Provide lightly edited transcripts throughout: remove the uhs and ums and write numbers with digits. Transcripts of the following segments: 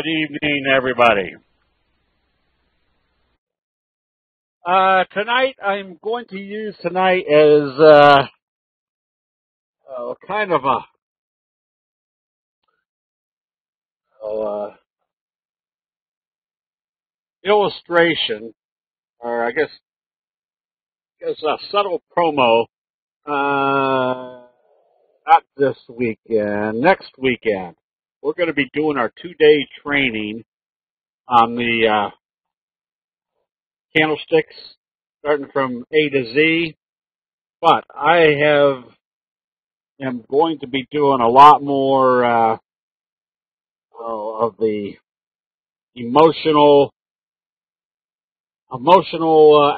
Good evening, everybody. Tonight, I'm going to use tonight as kind of a illustration, or I guess a subtle promo. Not this weekend, next weekend. We're going to be doing our 2-day training on the candlesticks, starting from A to Z. But I am going to be doing a lot more of the emotional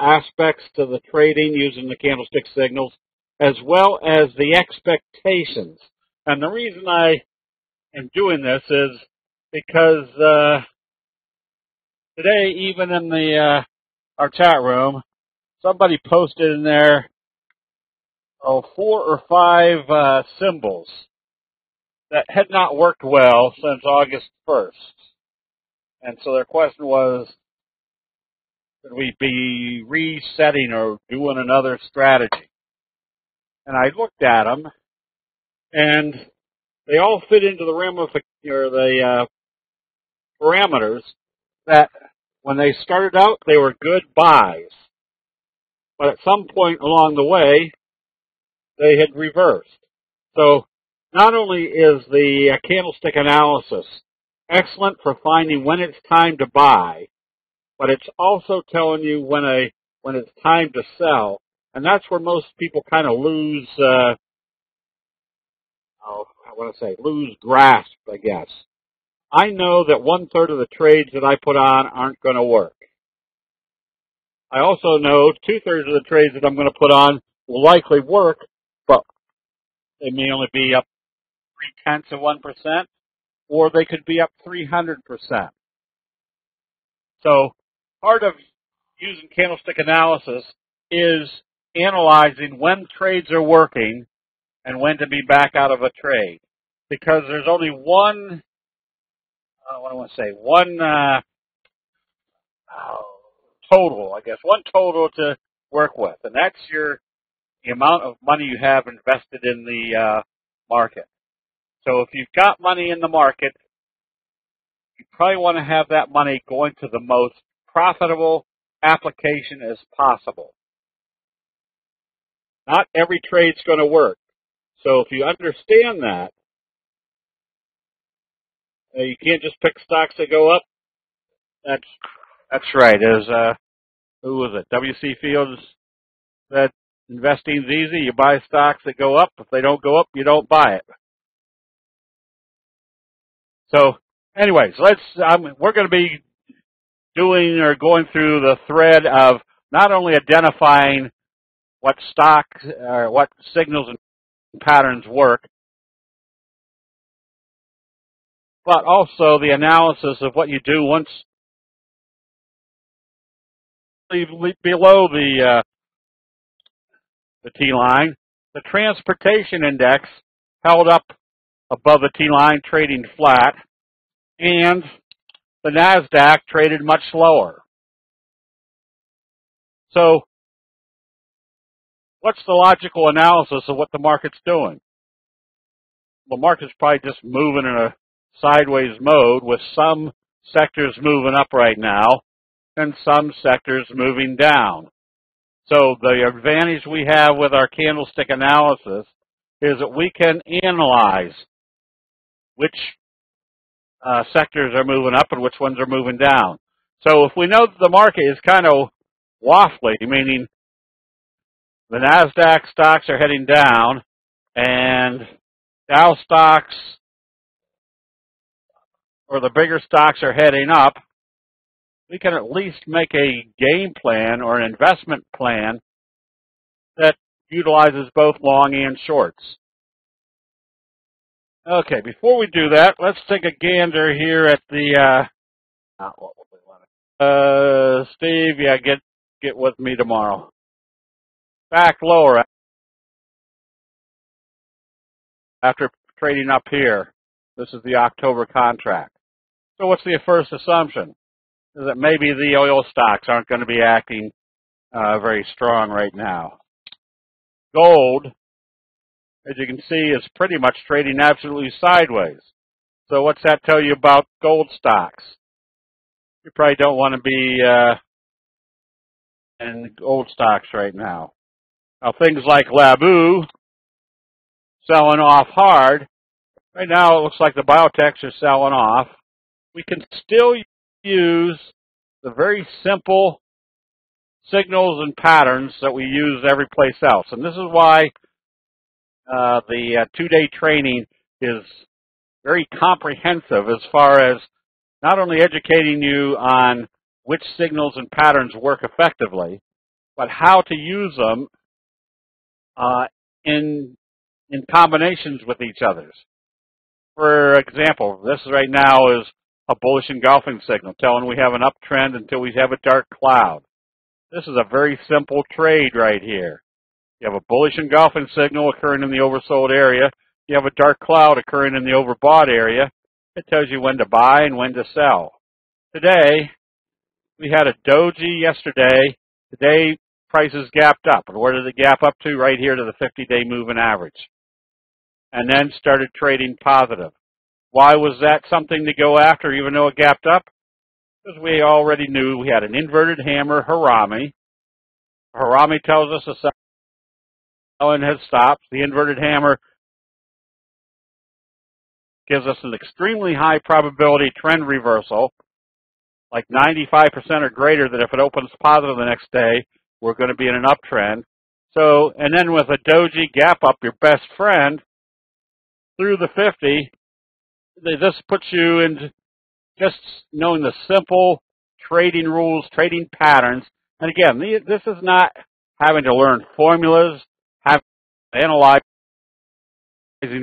aspects to the trading using the candlestick signals, as well as the expectations. And the reason I am doing this is because today, even in the our chat room, somebody posted in there 4 or 5 symbols that had not worked well since August 1st. And so their question was, should we be resetting or doing another strategy? And I looked at them, and they all fit into the parameters that when they started out, they were good buys. But at some point along the way, they had reversed. So not only is the candlestick analysis excellent for finding when it's time to buy, but it's also telling you when it's time to sell. And that's where most people kind of lose, lose grasp, I guess. I know that 1/3 of the trades that I put on aren't going to work. I also know 2/3 of the trades that I'm going to put on will likely work, but they may only be up 0.3%, or they could be up 300%. So part of using candlestick analysis is analyzing when trades are working and when to be back out of a trade. Because there's only one total to work with, and that's the amount of money you have invested in the market. So if you've got money in the market, you probably want to have that money going to the most profitable application as possible. Not every trade's going to work. So if you understand that, you can't just pick stocks that go up. That's right. As who was it? W.C. Fields said, investing's easy. You buy stocks that go up. If they don't go up, you don't buy it. So, anyways, we're going to be going through the thread of not only identifying what stocks or what signals and patterns work, but also the analysis of what you do once below the T-line. The transportation index held up above the T-line, trading flat, and the NASDAQ traded much lower. So what's the logical analysis of what the market's doing? The market's probably just moving in a sideways mode, with some sectors moving up right now and some sectors moving down. So the advantage we have with our candlestick analysis is that we can analyze which sectors are moving up and which ones are moving down. So if we know that the market is kind of waffly, meaning the NASDAQ stocks are heading down and Dow stocks or the bigger stocks are heading up, we can at least make a game plan or an investment plan that utilizes both long and shorts. Okay, before we do that, let's take a gander here at the Steve, yeah, get with me tomorrow. Back lower after trading up here. This is the October contract. So what's the first assumption? Is that maybe the oil stocks aren't going to be acting very strong right now. Gold, as you can see, is pretty much trading absolutely sideways. So what's that tell you about gold stocks? You probably don't want to be in gold stocks right now. Now, things like Labu selling off hard. Right now, it looks like the biotechs are selling off. We can still use the very simple signals and patterns that we use every place else. And this is why the two-day training is very comprehensive as far as not only educating you on which signals and patterns work effectively, but how to use them in combinations with each other. For example, this right now is a bullish engulfing signal telling we have an uptrend until we have a dark cloud. This is a very simple trade right here. You have a bullish engulfing signal occurring in the oversold area. You have a dark cloud occurring in the overbought area. It tells you when to buy and when to sell. Today, we had a doji yesterday. Today, prices gapped up. And where did it gap up to? Right here to the 50-day moving average. And then started trading positive. Why was that something to go after even though it gapped up? Because we already knew we had an inverted hammer Harami. Harami tells us the selling has stopped. The inverted hammer gives us an extremely high probability trend reversal, like 95% or greater, that if it opens positive the next day, we're going to be in an uptrend. So, and then with a doji gap up, your best friend, through the 50, this puts you in just knowing the simple trading rules, trading patterns. And again, this is not having to learn formulas, analyzing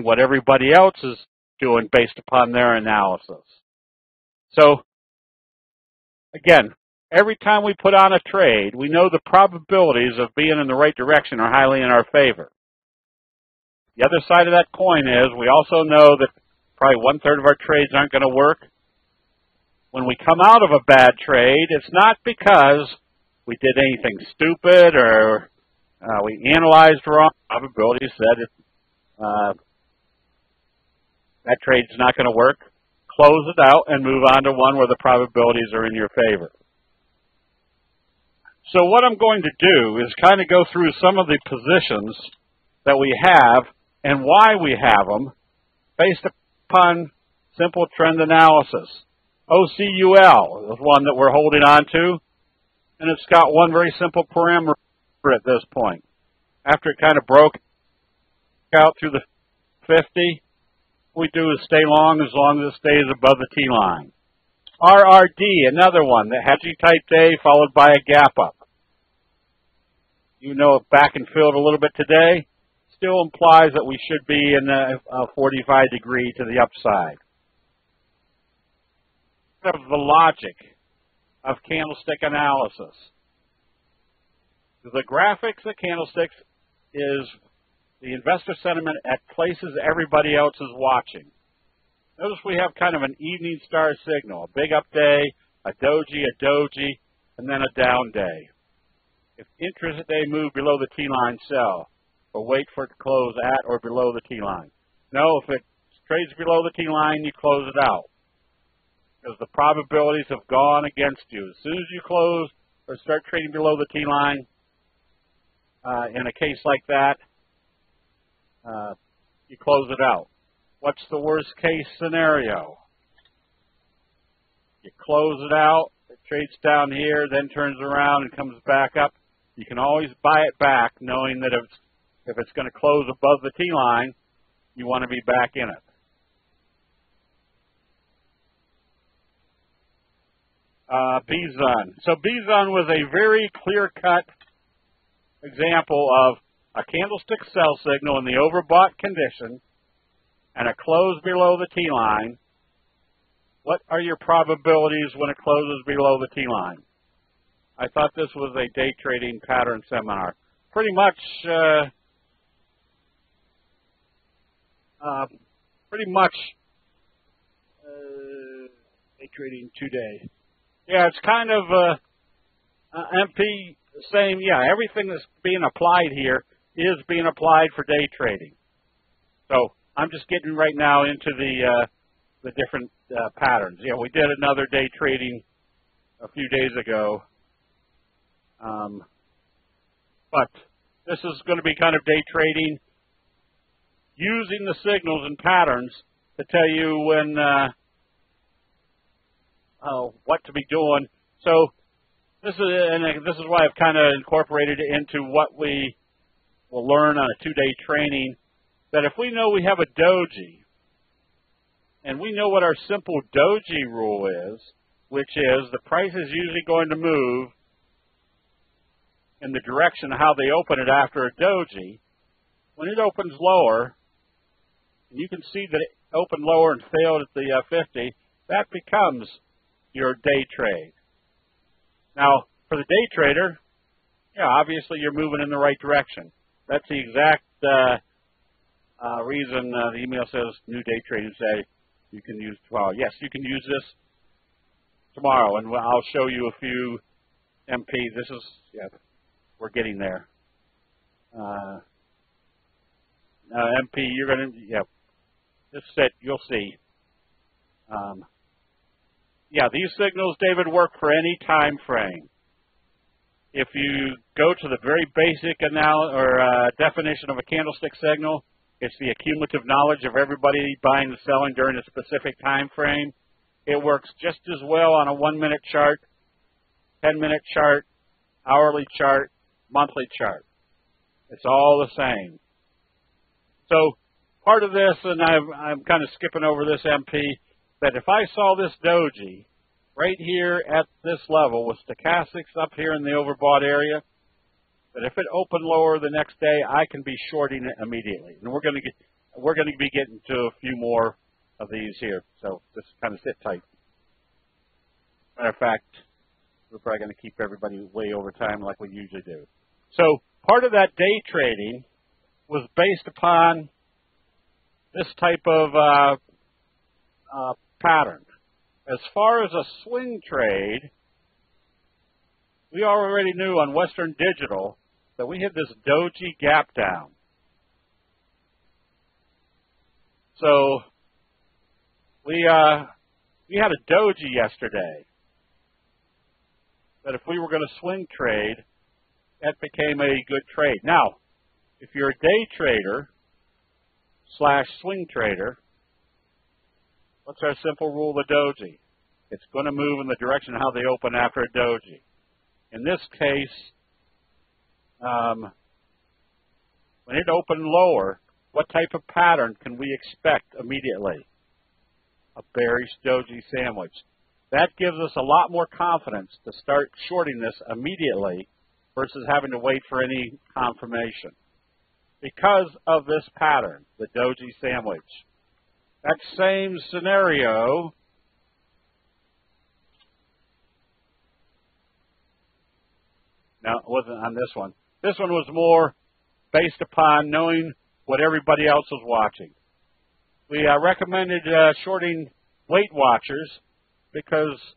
what everybody else is doing based upon their analysis. So, again, every time we put on a trade, we know the probabilities of being in the right direction are highly in our favor. The other side of that coin is we also know that probably 1/3 of our trades aren't going to work. When we come out of a bad trade, it's not because we did anything stupid or we analyzed wrong. Probability said that trade's not going to work. Close it out and move on to one where the probabilities are in your favor. So what I'm going to do is kind of go through some of the positions that we have and why we have them based upon simple trend analysis. OCUL is one that we're holding on to, and it's got one very simple parameter at this point. After it kind of broke out through the 50, what we do is stay long as it stays above the T-line. RRD, another one that had G-type day followed by a gap up. You know, it back and filled a little bit today, still implies that we should be in a 45 degree to the upside. The logic of candlestick analysis. The graphics of candlesticks is the investor sentiment at places everybody else is watching. Notice we have kind of an evening star signal, a big up day, a doji, and then a down day. If intraday move below the T-line, sell, or wait for it to close at or below the T-line. No, if it trades below the T-line, you close it out, because the probabilities have gone against you. As soon as you close or start trading below the T-line, in a case like that, you close it out. What's the worst case scenario? You close it out, it trades down here, then turns around and comes back up. You can always buy it back, knowing that if it's going to close above the T-line, you want to be back in it. BZUN. So BZUN was a very clear-cut example of a candlestick sell signal in the overbought condition and a close below the T-line. What are your probabilities when it closes below the T-line? I thought this was a day trading pattern seminar. Pretty much a trading today. Yeah, it's kind of MP saying, yeah, everything that's being applied here is being applied for day trading. So I'm just getting right now into the different patterns. Yeah, we did another day trading a few days ago. But this is going to be kind of day trading using the signals and patterns to tell you when what to be doing. So this is why I've kind of incorporated it into what we will learn on a 2-day training, that if we know we have a doji and we know what our simple doji rule is, which is the price is usually going to move in the direction of how they open it after a doji. When it opens lower, and you can see that it opened lower and failed at the 50, that becomes your day trade. Now, for the day trader, yeah, obviously you're moving in the right direction. That's the exact reason the email says new day trading say you can use tomorrow. Yes, you can use this tomorrow, and I'll show you a few MPs. This is, yeah, we're getting there. MP, you're going to, yeah, this set, you'll see. Yeah, these signals, David, work for any time frame. If you go to the very basic definition of a candlestick signal, it's the accumulative knowledge of everybody buying and selling during a specific time frame. It works just as well on a 1-minute chart, 10-minute chart, hourly chart, monthly chart. It's all the same. So part of this, and I'm kind of skipping over this MP, that if I saw this doji right here at this level with stochastics up here in the overbought area, that if it opened lower the next day, I can be shorting it immediately. And we're going to be getting to a few more of these here. So just kind of sit tight. Matter of fact, we're probably going to keep everybody way over time like we usually do. So part of that day trading was based upon this type of pattern. As far as a swing trade, we already knew on Western Digital that we had this doji gap down. So we had a doji yesterday that if we were going to swing trade, that became a good trade. Now, if you're a day trader / swing trader, what's our simple rule of the doji? It's going to move in the direction of how they open after a doji. In this case, when it opened lower, what type of pattern can we expect immediately? A bearish doji sandwich. That gives us a lot more confidence to start shorting this immediately versus having to wait for any confirmation. Because of this pattern, the doji sandwich. That same scenario no, it wasn't on this one. This one was more based upon knowing what everybody else was watching. We recommended shorting Weight Watchers because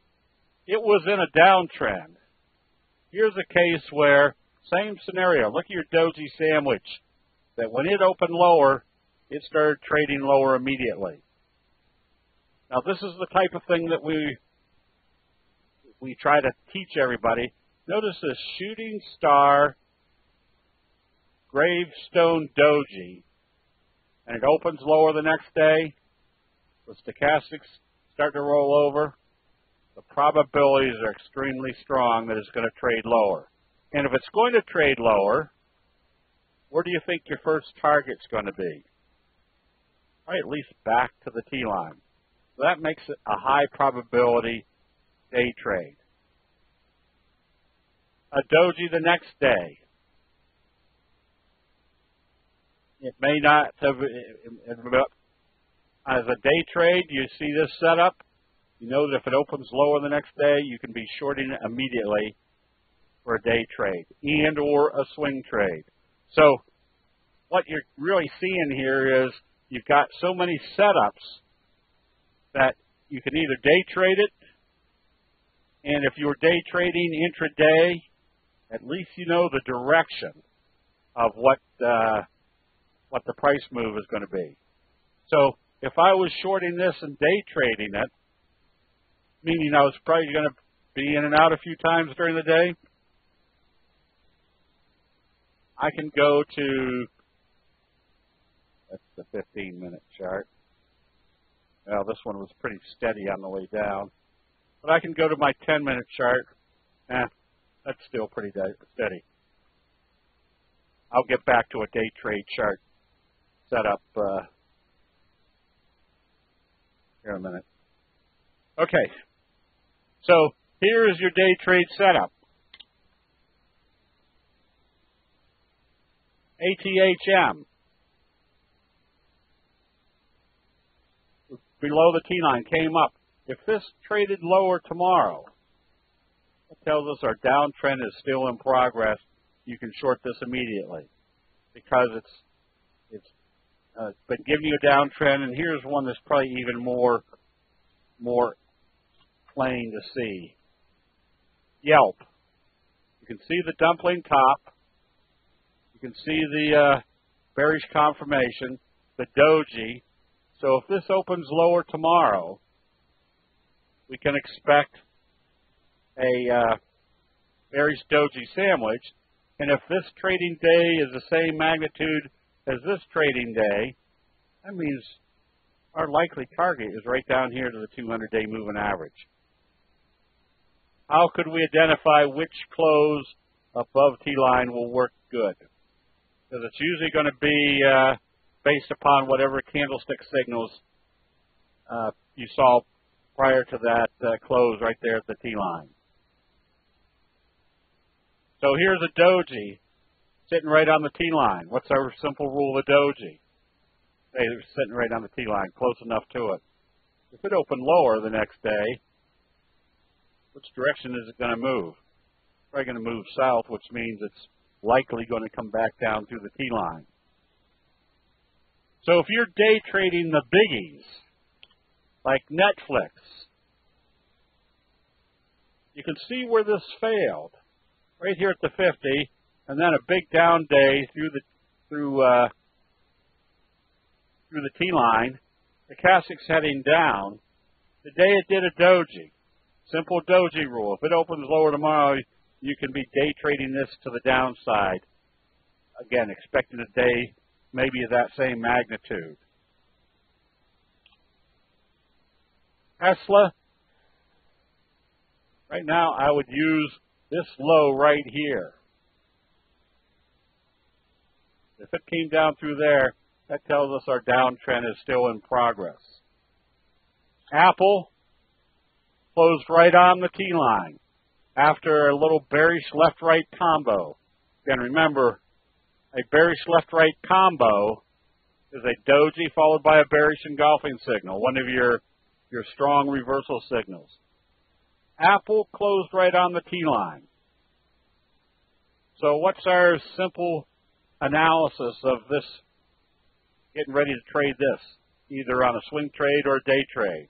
it was in a downtrend. Here's a case where, same scenario, look at your doji sandwich, that when it opened lower, it started trading lower immediately. Now, this is the type of thing that we try to teach everybody. Notice this shooting star gravestone doji, and it opens lower the next day. The stochastics start to roll over. The probabilities are extremely strong that it's going to trade lower. And if it's going to trade lower, where do you think your first target's going to be? Right, at least back to the T-line. So that makes it a high probability day trade. A doji the next day. It may not have, as a day trade, you see this setup. You know that if it opens lower the next day, you can be shorting it immediately for a day trade and or a swing trade. So what you're really seeing here is you've got so many setups that you can either day trade it And if you're day trading intraday, at least you know the direction of what the price move is going to be. So if I was shorting this and day trading it, meaning I was probably going to be in and out a few times during the day, I can go to, that's the 15-minute chart. Well, this one was pretty steady on the way down. But I can go to my 10-minute chart. That's still pretty steady. I'll get back to a day trade chart setup here in a minute. Okay, so here is your day trade setup. ATHM. Below the T-line, came up. If this traded lower tomorrow, it tells us our downtrend is still in progress. You can short this immediately because it's been giving you a downtrend, and here's one that's probably even more plain to see. Yelp. You can see the dumpling top. You can see the bearish confirmation, the doji. So if this opens lower tomorrow, we can expect a bearish doji sandwich. And if this trading day is the same magnitude as this trading day, that means our likely target is right down here to the 200-day moving average. How could we identify which close above T-line will work good? Because it's usually going to be based upon whatever candlestick signals you saw prior to that close right there at the T-line. So here's a doji sitting right on the T-line. What's our simple rule of doji? Hey, it's sitting right on the T-line, close enough to it. If it opened lower the next day, which direction is it going to move? It's probably going to move south, which means it's likely going to come back down through the T-line. So if you're day trading the biggies, like Netflix, you can see where this failed. Right here at the 50, and then a big down day through the T-line. The Candlestick's heading down. Today it did a doji. Simple doji rule. If it opens lower tomorrow, you can be day trading this to the downside. Again, expecting a day maybe of that same magnitude. Tesla, right now I would use this low right here. If it came down through there, that tells us our downtrend is still in progress. Apple closed right on the T-line after a little bearish left-right combo. Again, remember, a bearish left-right combo is a doji followed by a bearish engulfing signal, one of your strong reversal signals. Apple closed right on the T-line. So what's our simple analysis of this, getting ready to trade this, either on a swing trade or a day trade?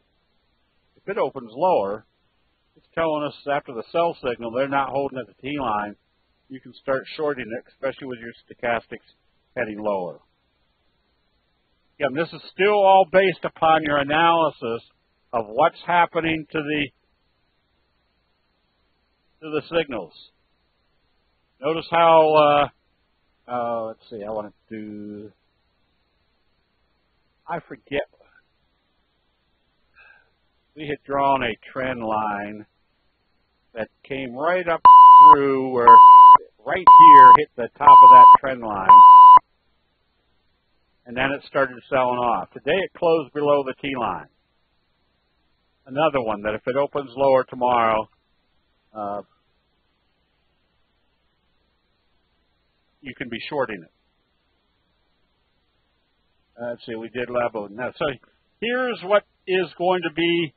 If it opens lower, it's telling us after the sell signal they're not holding at the T-line. You can start shorting it, especially with your stochastics heading lower. Again, this is still all based upon your analysis of what's happening to the signals. Notice how, let's see, I want to do, I forget, we had drawn a trend line that came right up through where, right here, hit the top of that trend line, and then it started selling off. Today it closed below the T-line. Another one that if it opens lower tomorrow, you can be shorting it. Let's see, we did level. Now, so here's what is going to be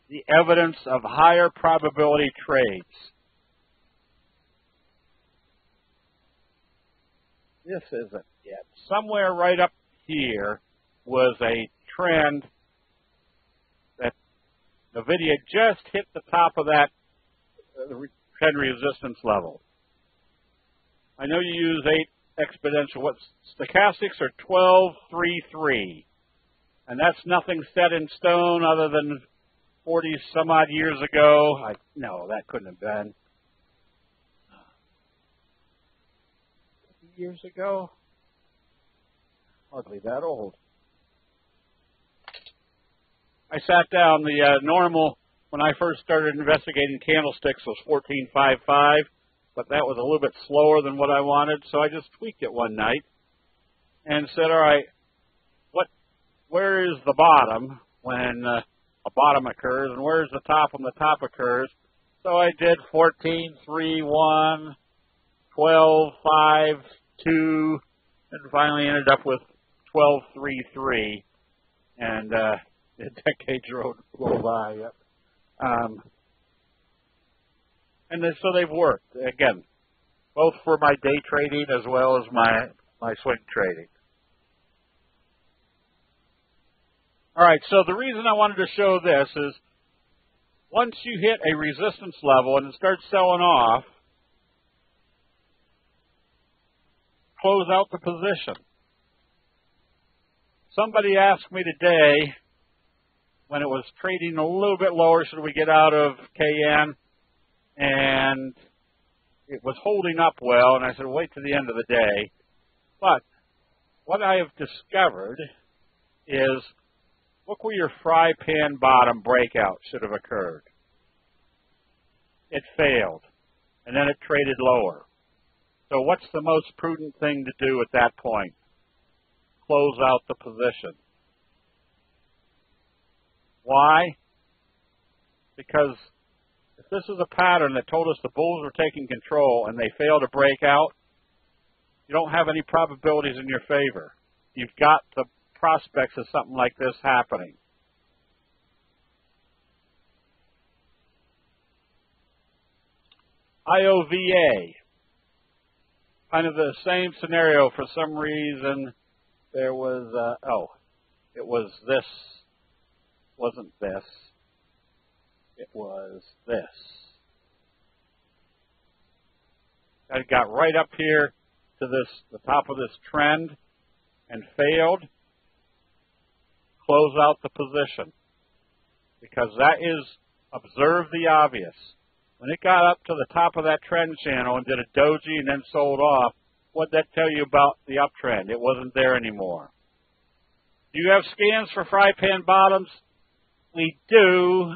the evidence of higher probability trades. This isn't it. Somewhere right up here was a trend The video just hit the top of that trend resistance level. I know you use 8 exponential. What stochastics are 12.33, and that's nothing set in stone other than 40 some odd years ago. No, that couldn't have been. Years ago? Hardly that old. I sat down. The normal, when I first started investigating candlesticks, was 14.55, but that was a little bit slower than what I wanted, so I just tweaked it one night and said, all right, where is the bottom when a bottom occurs, and where's the top when the top occurs? So I did 14.31, 12.5, 2, and finally ended up with 12.33, and the decades rolled by. Yep. And then, so they've worked again, both for my day trading as well as my swing trading. All right. So the reason I wanted to show this is once you hit a resistance level and it starts selling off, close out the position. Somebody asked me today, when it was trading a little bit lower, should we get out of KN? And it was holding up well, and I said, wait to the end of the day. But what I have discovered is, look where your fry pan bottom breakout should have occurred. It failed, and then it traded lower. So what's the most prudent thing to do at that point? Close out the position. Why? Because if this is a pattern that told us the bulls were taking control and they fail to break out, you don't have any probabilities in your favor. You've got the prospects of something like this happening. IOVA. Kind of the same scenario. For some reason, there was, it was this. Wasn't this. It was this. I got right up here to the top of this trend and failed. Close out the position. Because that is observe the obvious. When it got up to the top of that trend channel and did a doji and then sold off, what did that tell you about the uptrend? It wasn't there anymore. Do you have scans for fry pan bottoms? We do.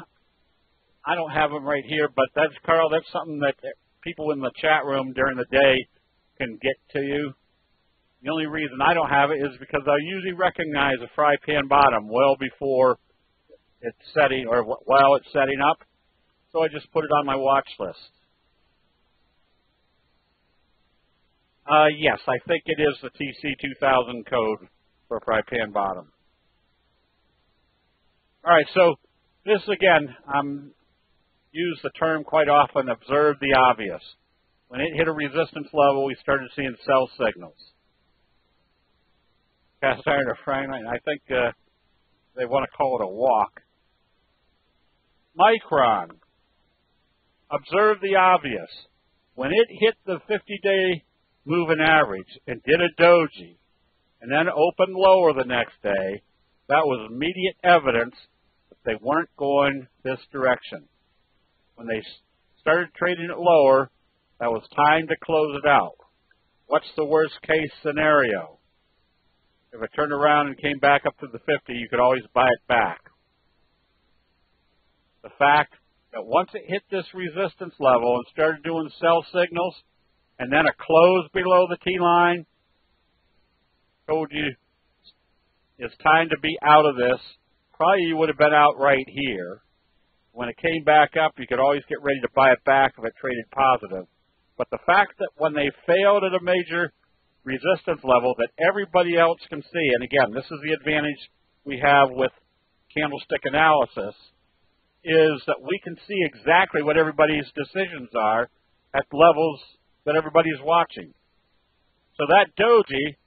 I don't have them right here, but that's, Carl, that's something that people in the chat room during the day can get to you. The only reason I don't have it is because I usually recognize a fry pan bottom well before it's setting or while it's setting up. So I just put it on my watch list. Yes, I think it is the TC2000 code for a fry pan bottom. All right, so this again, use the term quite often, observe the obvious. When it hit a resistance level, we started seeing sell signals. Cast iron or frying iron, I think they want to call it a walk. Micron. Observe the obvious. When it hit the 50-day moving average and did a doji and then opened lower the next day, that was immediate evidence that they weren't going this direction. When they started trading it lower, that was time to close it out. What's the worst case scenario? If it turned around and came back up to the 50, you could always buy it back. The fact that once it hit this resistance level and started doing sell signals, and then a close below the T-line, told you it's time to be out of this. Probably you would have been out right here. When it came back up, you could always get ready to buy it back if it traded positive. But the fact that when they failed at a major resistance level that everybody else can see, and again, this is the advantage we have with candlestick analysis, is that we can see exactly what everybody's decisions are at levels that everybody's watching. So that doji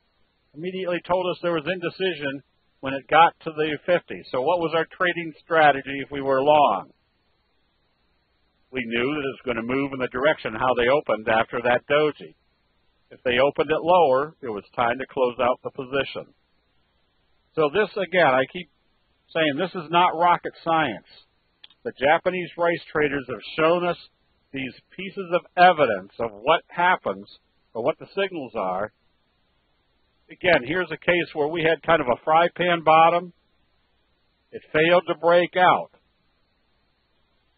immediately told us there was indecision when it got to the 50. So what was our trading strategy if we were long? We knew that it was going to move in the direction how they opened after that doji. If they opened it lower, it was time to close out the position. So this, again, I keep saying this is not rocket science. The Japanese rice traders have shown us these pieces of evidence of what happens or what the signals are. Again, here's a case where we had kind of a fry pan bottom. It failed to break out.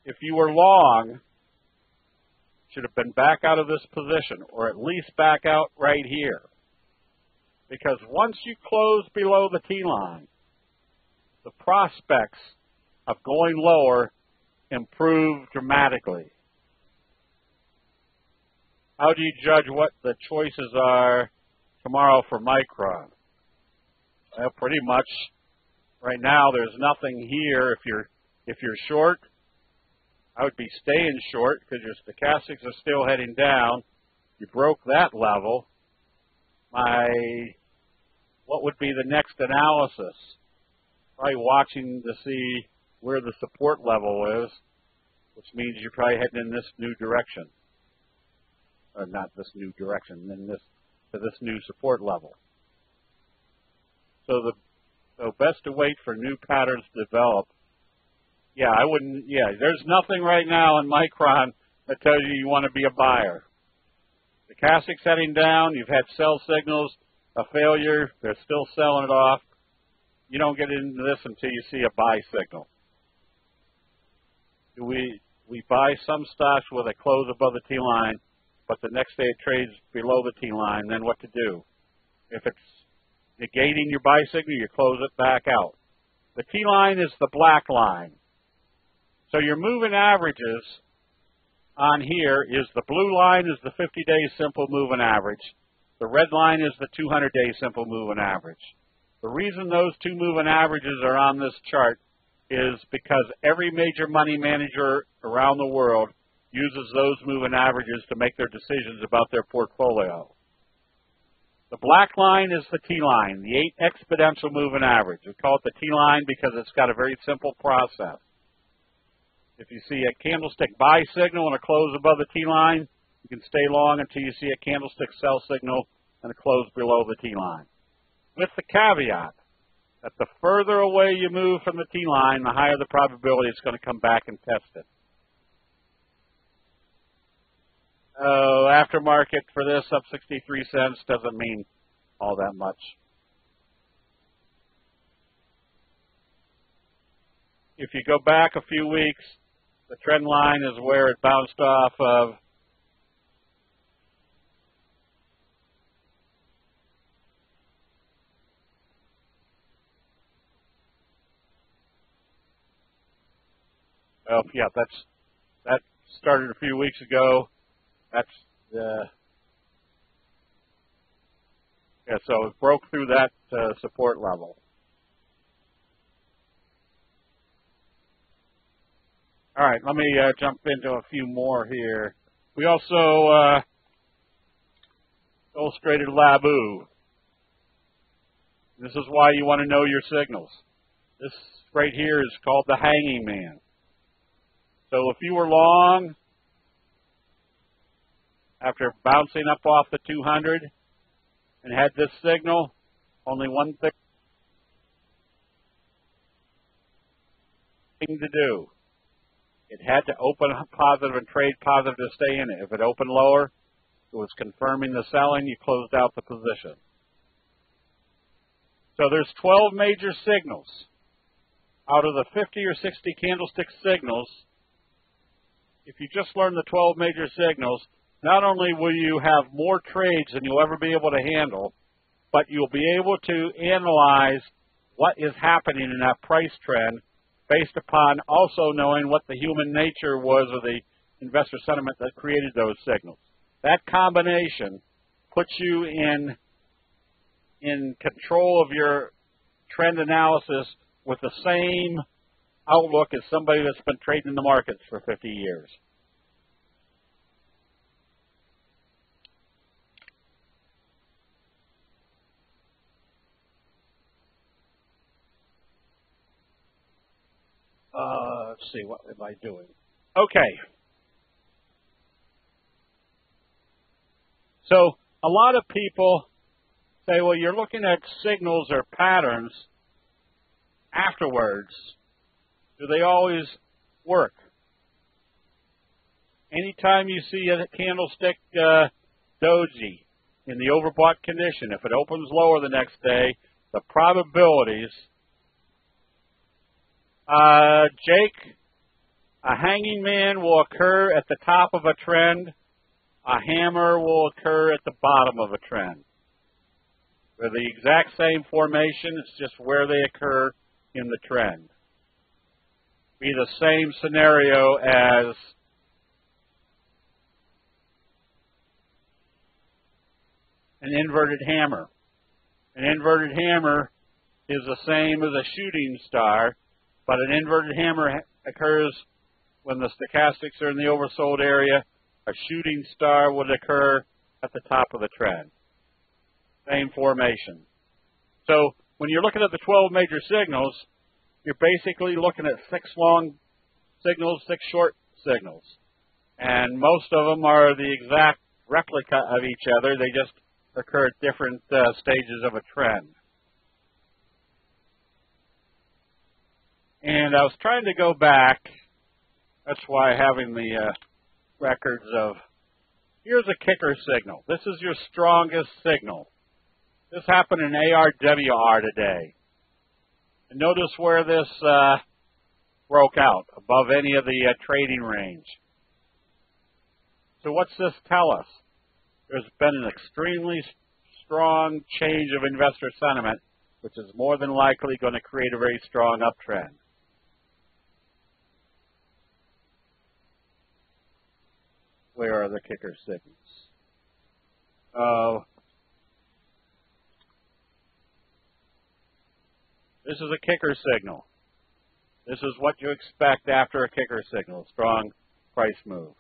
If you were long, should have been back out of this position, or at least back out right here. Because once you close below the T-line, the prospects of going lower improve dramatically. How do you judge what the choices are tomorrow for Micron? Well, pretty much right now there's nothing here. If you're short, I would be staying short because your stochastics are still heading down. You broke that level. What would be the next analysis? Probably watching to see where the support level is, which means you're probably heading in this new direction. Or not this new direction, to this new support level. So best to wait for new patterns to develop. Yeah, there's nothing right now in Micron that tells you want to be a buyer. The stochastic's heading down. You've had sell signals, a failure. They're still selling it off. You don't get into this until you see a buy signal. We buy some stocks with a close above the T-line, but the next day it trades below the T-line. Then what to do? If it's negating your buy signal, you close it back out. The T-line is the black line. So your moving averages on here is the blue line is the 50-day simple moving average. The red line is the 200-day simple moving average. The reason those two moving averages are on this chart is because every major money manager around the world uses those moving averages to make their decisions about their portfolio. The black line is the T-line, the 8 exponential moving average. We call it the T-line because it's got a very simple process. If you see a candlestick buy signal and a close above the T-line, you can stay long until you see a candlestick sell signal and a close below the T-line. With the caveat that the further away you move from the T-line, the higher the probability it's going to come back and test it. Aftermarket for this up 63 cents doesn't mean all that much. If you go back a few weeks, the trend line is where it bounced off of. Well, yeah, that started a few weeks ago. That's so it broke through that support level. All right, let me jump into a few more here. We also illustrated Labu. This is why you want to know your signals. This right here is called the hanging man. So if you were long, after bouncing up off the 200 and had this signal, only one thing to do. It had to open positive and trade positive to stay in it. If it opened lower, it was confirming the selling. You closed out the position. So there's 12 major signals. Out of the 50 or 60 candlestick signals, if you just learn the 12 major signals, not only will you have more trades than you'll ever be able to handle, but you'll be able to analyze what is happening in that price trend based upon also knowing what the human nature was or the investor sentiment that created those signals. That combination puts you in control of your trend analysis with the same outlook as somebody that's been trading in the markets for 50 years. see, what am I doing? Okay. So a lot of people say, well, you're looking at signals or patterns afterwards. Do they always work? Anytime you see a candlestick doji in the overbought condition, if it opens lower the next day, the probabilities, Jake, a hanging man will occur at the top of a trend. A hammer will occur at the bottom of a trend. They're the exact same formation, it's just where they occur in the trend. Be the same scenario as an inverted hammer. An inverted hammer is the same as a shooting star, but an inverted hammer occurs when the stochastics are in the oversold area. A shooting star would occur at the top of the trend. Same formation. So when you're looking at the 12 major signals, you're basically looking at 6 long signals, 6 short signals. And most of them are the exact replica of each other. They just occur at different stages of a trend. And I was trying to go back. That's why having the records of, here's a kicker signal. This is your strongest signal. This happened in ARWR today. And notice where this broke out, above any of the trading range. So what's this tell us? There's been an extremely strong change of investor sentiment, which is more than likely going to create a very strong uptrend. Where are the kicker signals? This is a kicker signal. This is what you expect after a kicker signal, strong price move.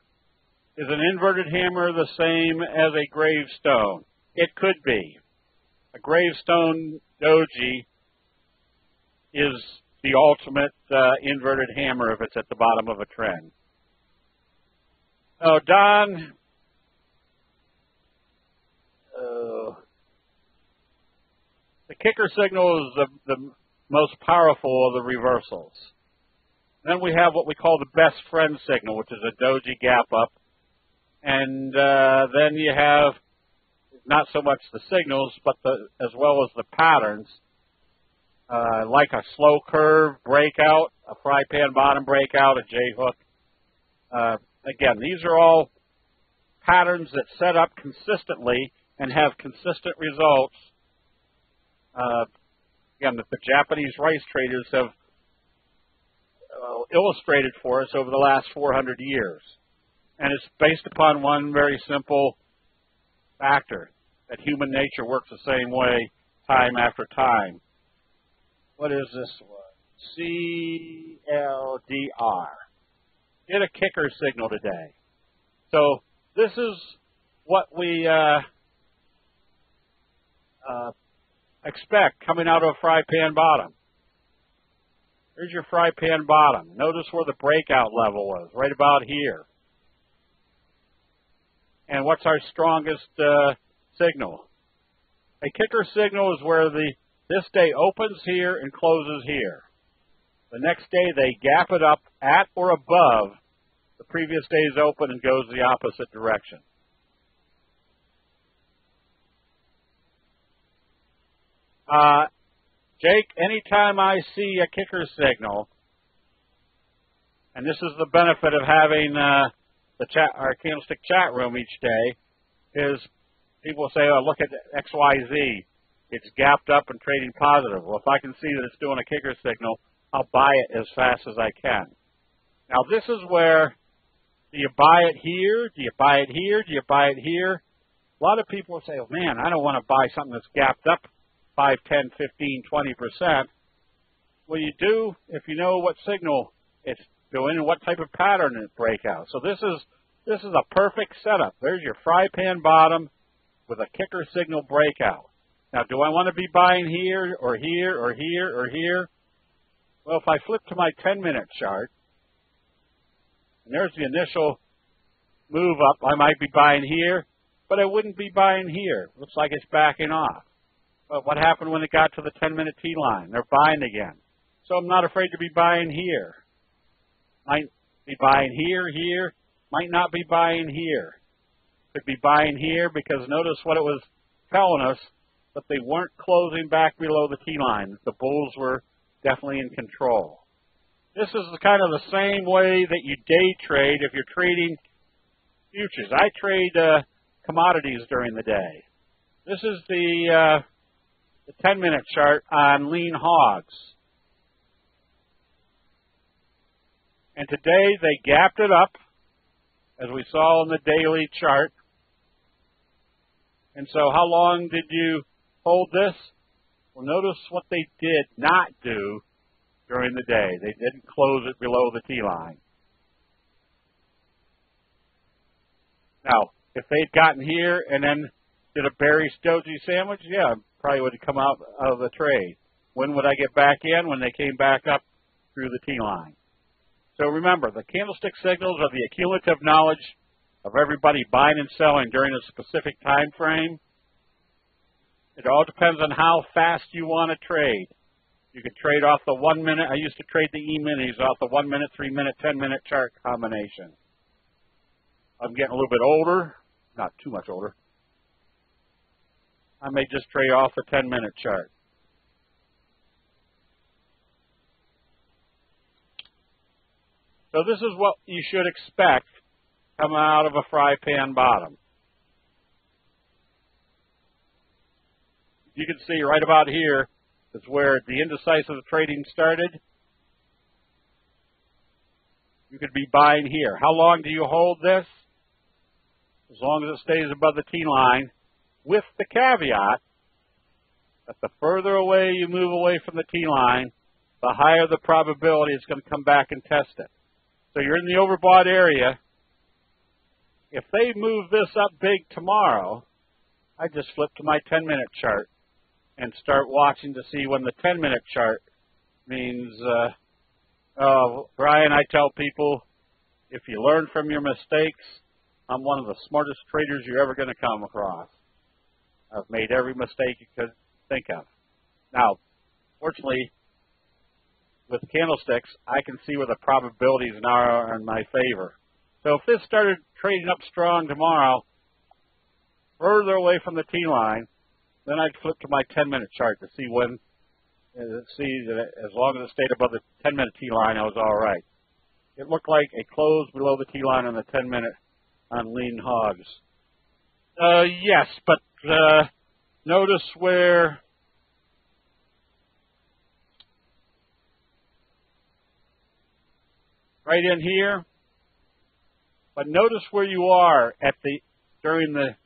Is an inverted hammer the same as a gravestone? It could be. A gravestone doji is the ultimate inverted hammer if it's at the bottom of a trend. Oh, Don, the kicker signal is the most powerful of the reversals. Then we have what we call the best friend signal, which is a doji gap up. And then you have not so much the signals, but as well as the patterns, like a slow curve breakout, a fry pan bottom breakout, a J-hook. Again, these are all patterns that set up consistently and have consistent results. Again, that the Japanese rice traders have illustrated for us over the last 400 years. And it's based upon one very simple factor, that human nature works the same way time after time. What is this one? CLDR. Get a kicker signal today. So this is what we expect coming out of a fry pan bottom. Here's your fry pan bottom. Notice where the breakout level was, right about here. And what's our strongest signal? A kicker signal is where this day opens here and closes here. The next day they gap it up at or above the previous day's open and goes the opposite direction. Jake, anytime I see a kicker signal, and this is the benefit of having our Candlestick chat room each day, is people say, oh, look at XYZ. It's gapped up and trading positive. Well, if I can see that it's doing a kicker signal, I'll buy it as fast as I can. Now, this is where, do you buy it here? Do you buy it here? Do you buy it here? A lot of people say, oh, man, I don't want to buy something that's gapped up 5, 10, 15, 20%. Well, you do if you know what signal it's doing and what type of pattern it breaks out. So this is a perfect setup. There's your fry pan bottom with a kicker signal breakout. Now, do I want to be buying here or here or here or here? Well, if I flip to my 10-minute chart, And there's the initial move up. I might be buying here, but I wouldn't be buying here. Looks like it's backing off. But what happened when it got to the 10-minute T-line? They're buying again. So I'm not afraid to be buying here. Might be buying here, might not be buying here. Could be buying here because notice what it was telling us, that they weren't closing back below the T-line. The bulls were definitely in control. This is kind of the same way that you day trade if you're trading futures. I trade commodities during the day. This is the 10-minute chart on lean hogs. And today they gapped it up, as we saw in the daily chart. And so how long did you hold this? Well, notice what they did not do during the day. They didn't close it below the T-line. Now, if they'd gotten here and then did a bearish doji sandwich, yeah, probably would have come out of the trade. When would I get back in? When they came back up through the T-line. So remember, the candlestick signals are the accumulative knowledge of everybody buying and selling during a specific time frame. It all depends on how fast you want to trade. You could trade off the 1 minute. I used to trade the E-minis off the 1 minute, 3 minute, 10-minute chart combination. I'm getting a little bit older, not too much older. I may just trade off the 10-minute chart. So this is what you should expect coming out of a fry pan bottom. You can see right about here is where the indecisive trading started. You could be buying here. How long do you hold this? As long as it stays above the T-line, with the caveat that the further away you move away from the T-line, the higher the probability it's going to come back and test it. So you're in the overbought area. If they move this up big tomorrow, I just flip to my 10-minute chart and start watching to see when the 10-minute chart means, Brian, I tell people, if you learn from your mistakes, I'm one of the smartest traders you're ever going to come across. I've made every mistake you could think of. Now, fortunately, with candlesticks, I can see where the probabilities now are in my favor. So if this started trading up strong tomorrow, further away from the T-line, then I'd flip to my 10-minute chart to see when, see that as long as it stayed above the 10-minute T-line, I was all right. It looked like a close below the T-line on the 10-minute on lean hogs. Yes, but notice where right in here, but notice where you are at during the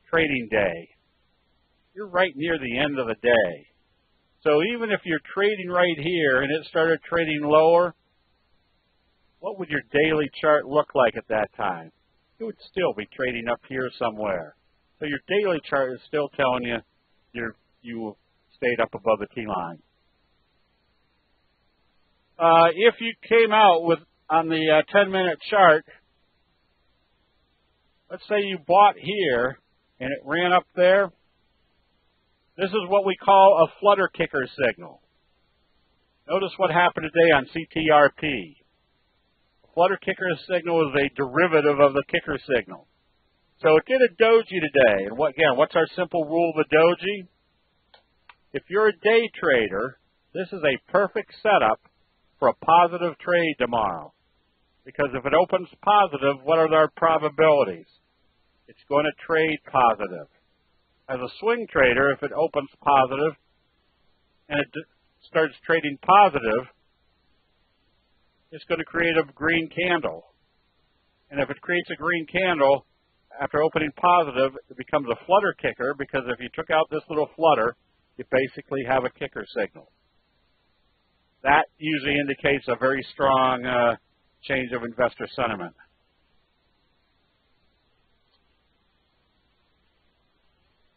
trading day. You're right near the end of the day. So even if you're trading right here and it started trading lower, what would your daily chart look like at that time? It would still be trading up here somewhere. So your daily chart is still telling you you stayed up above the T-line. If you came out with on the 10-minute chart, let's say you bought here and it ran up there. This is what we call a flutter kicker signal. Notice what happened today on CTRP. A flutter kicker signal is a derivative of the kicker signal. So it did a doji today. And what's our simple rule of the doji? If you're a day trader, this is a perfect setup for a positive trade tomorrow. Because if it opens positive, what are our probabilities? It's going to trade positive. As a swing trader, if it opens positive and it starts trading positive, it's going to create a green candle. And if it creates a green candle, after opening positive, it becomes a flutter kicker, because if you took out this little flutter, you basically have a kicker signal. That usually indicates a very strong change of investor sentiment.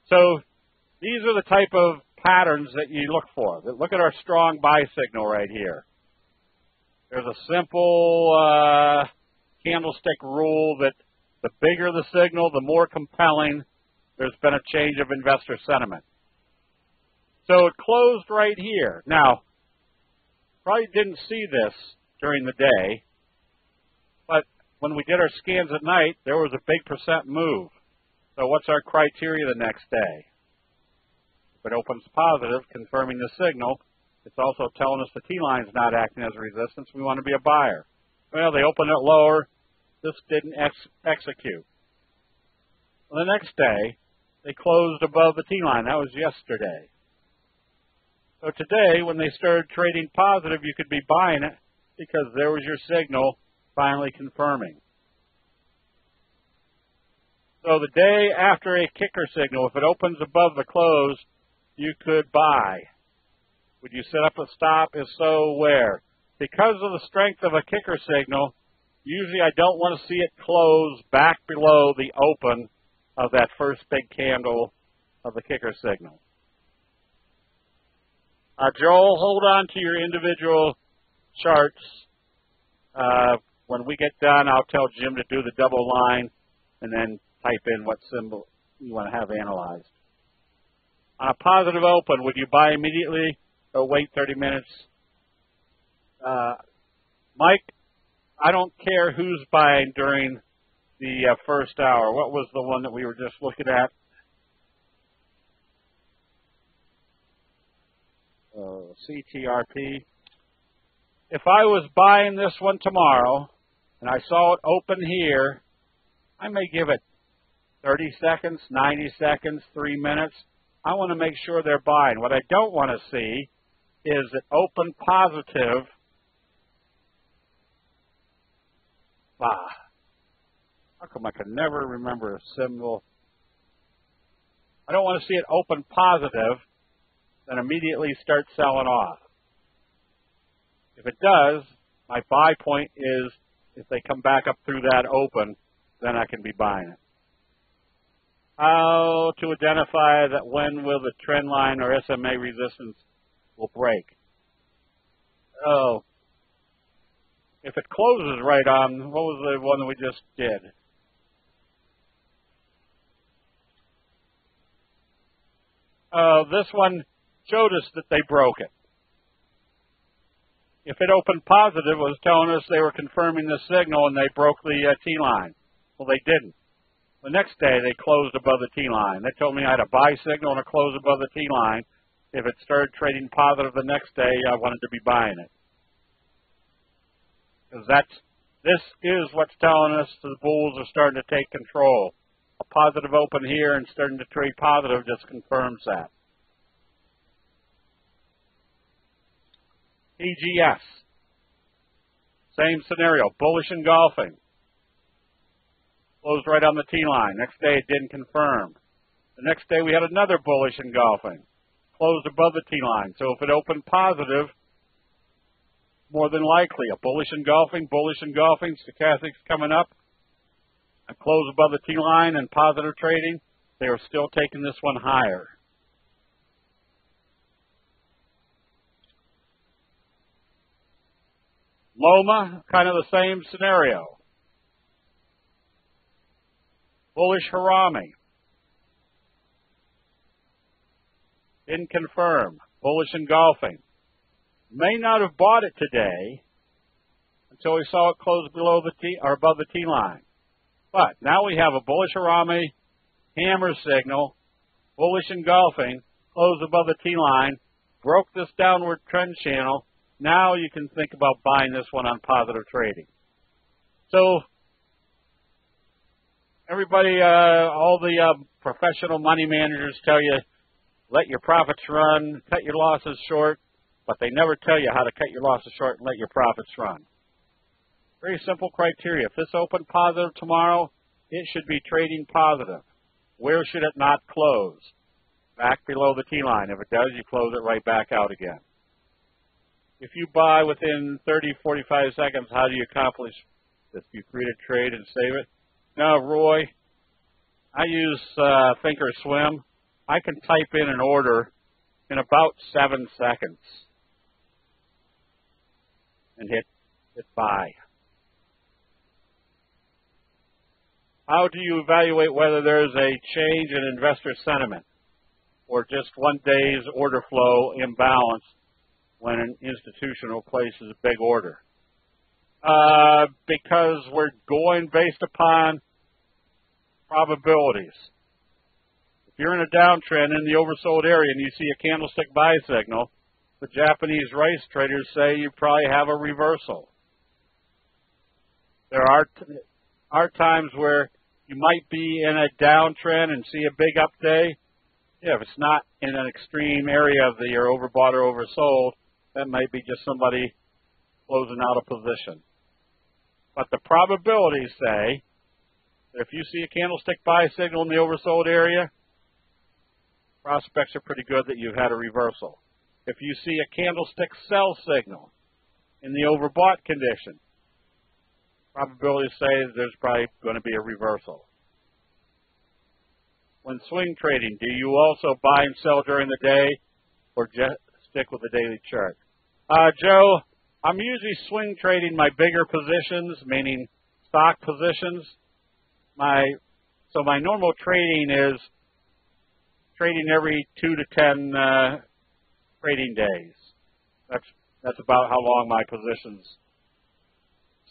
So these are the type of patterns that you look for. Look at our strong buy signal right here. There's a simple candlestick rule that the bigger the signal, the more compelling there's been a change of investor sentiment. So it closed right here. Now, probably didn't see this during the day, but when we did our scans at night, there was a big percent move. So what's our criteria the next day? If it opens positive, confirming the signal, it's also telling us the T-line's not acting as a resistance. We want to be a buyer. Well, they opened it lower. This didn't execute. Well, the next day, they closed above the T-line. That was yesterday. So today, when they started trading positive, you could be buying it because there was your signal finally confirming. So the day after a kicker signal, if it opens above the close, you could buy. Would you set up a stop? If so, where? Because of the strength of a kicker signal, usually I don't want to see it close back below the open of that first big candle of the kicker signal. Joel, hold on to your individual charts. When we get done, I'll tell Jim to do the double line and then type in what symbol you want to have analyzed. On a positive open, would you buy immediately or wait 30 minutes? Mike, I don't care who's buying during the first hour. What was the one that we were just looking at? CTRP. If I was buying this one tomorrow and I saw it open here, I may give it 30 seconds, 90 seconds, 3 minutes. I want to make sure they're buying. What I don't want to see is it open positive. How come I can never remember a symbol? I don't want to see it open positive, then immediately start selling off. If it does, my buy point is if they come back up through that open, then I can be buying it. How to identify that when will the trend line or SMA resistance will break? Oh, if it closes right on, what was the one that we just did? This one showed us that they broke it. If it opened positive, it was telling us they were confirming the signal and they broke the T-line. Well, they didn't. The next day, they closed above the T-line. They told me I had a buy signal and a close above the T-line. If it started trading positive the next day, I wanted to be buying it. Because this is what's telling us the bulls are starting to take control. A positive open here and starting to trade positive just confirms that. EGS. Same scenario, bullish engulfing. Closed right on the T-line. Next day it didn't confirm. The next day we had another bullish engulfing. Closed above the T-line. So if it opened positive, more than likely a bullish engulfing, stochastics coming up, and close above the T-line and positive trading, they are still taking this one higher. Loma, kind of the same scenario. Bullish Harami. Didn't confirm. Bullish engulfing. May not have bought it today until we saw it close below the T or above the T line. But now we have a bullish Harami, hammer signal, bullish engulfing, close above the T line, broke this downward trend channel. Now you can think about buying this one on positive trading. So everybody, all the professional money managers tell you, let your profits run, cut your losses short, but they never tell you how to cut your losses short and let your profits run. Very simple criteria. If this opened positive tomorrow, it should be trading positive. Where should it not close? Back below the T-line. If it does, you close it right back out again. If you buy within 30, 45 seconds, how do you accomplish this? You create a trade and save it? No, Roy, I use Thinkorswim. I can type in an order in about 7 seconds and hit buy. How do you evaluate whether there's a change in investor sentiment or just one day's order flow imbalance when an institutional places a big order? Because we're going based upon probabilities. If you're in a downtrend in the oversold area and you see a candlestick buy signal, the Japanese rice traders say you probably have a reversal. There are times where you might be in a downtrend and see a big up day. Yeah, if it's not in an extreme area of the you're overbought or oversold, that might be just somebody closing out a position. But the probabilities say that if you see a candlestick buy signal in the oversold area, prospects are pretty good that you've had a reversal. If you see a candlestick sell signal in the overbought condition, probabilities say there's probably going to be a reversal. When swing trading, do you also buy and sell during the day or just stick with the daily chart? Joe, I'm usually swing trading my bigger positions, meaning stock positions. My normal trading is trading every 2 to 10 trading days. That's about how long my positions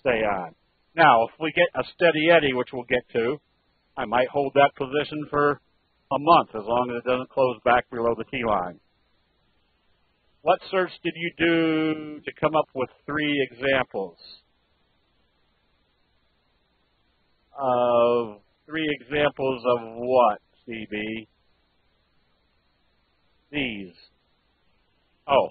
stay on. Now, if we get a steady eddy, which we'll get to, I might hold that position for a month as long as it doesn't close back below the T-line. What search did you do to come up with 3 examples? 3 examples of what, CB? These. Oh.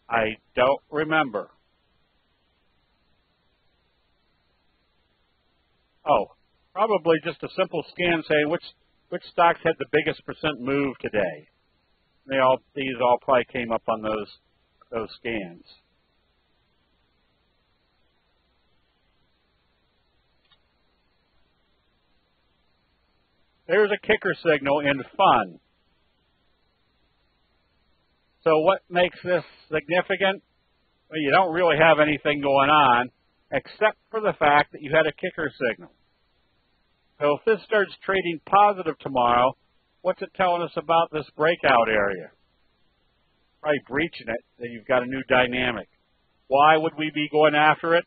I don't remember. Oh, probably just a simple scan saying which stocks had the biggest % move today. These all probably came up on those scans. There's a kicker signal in fun. So what makes this significant? Well, you don't really have anything going on except for the fact that you had a kicker signal. So if this starts trading positive tomorrow, what's it telling us about this breakout area? Probably breaching it, then you've got a new dynamic. Why would we be going after it?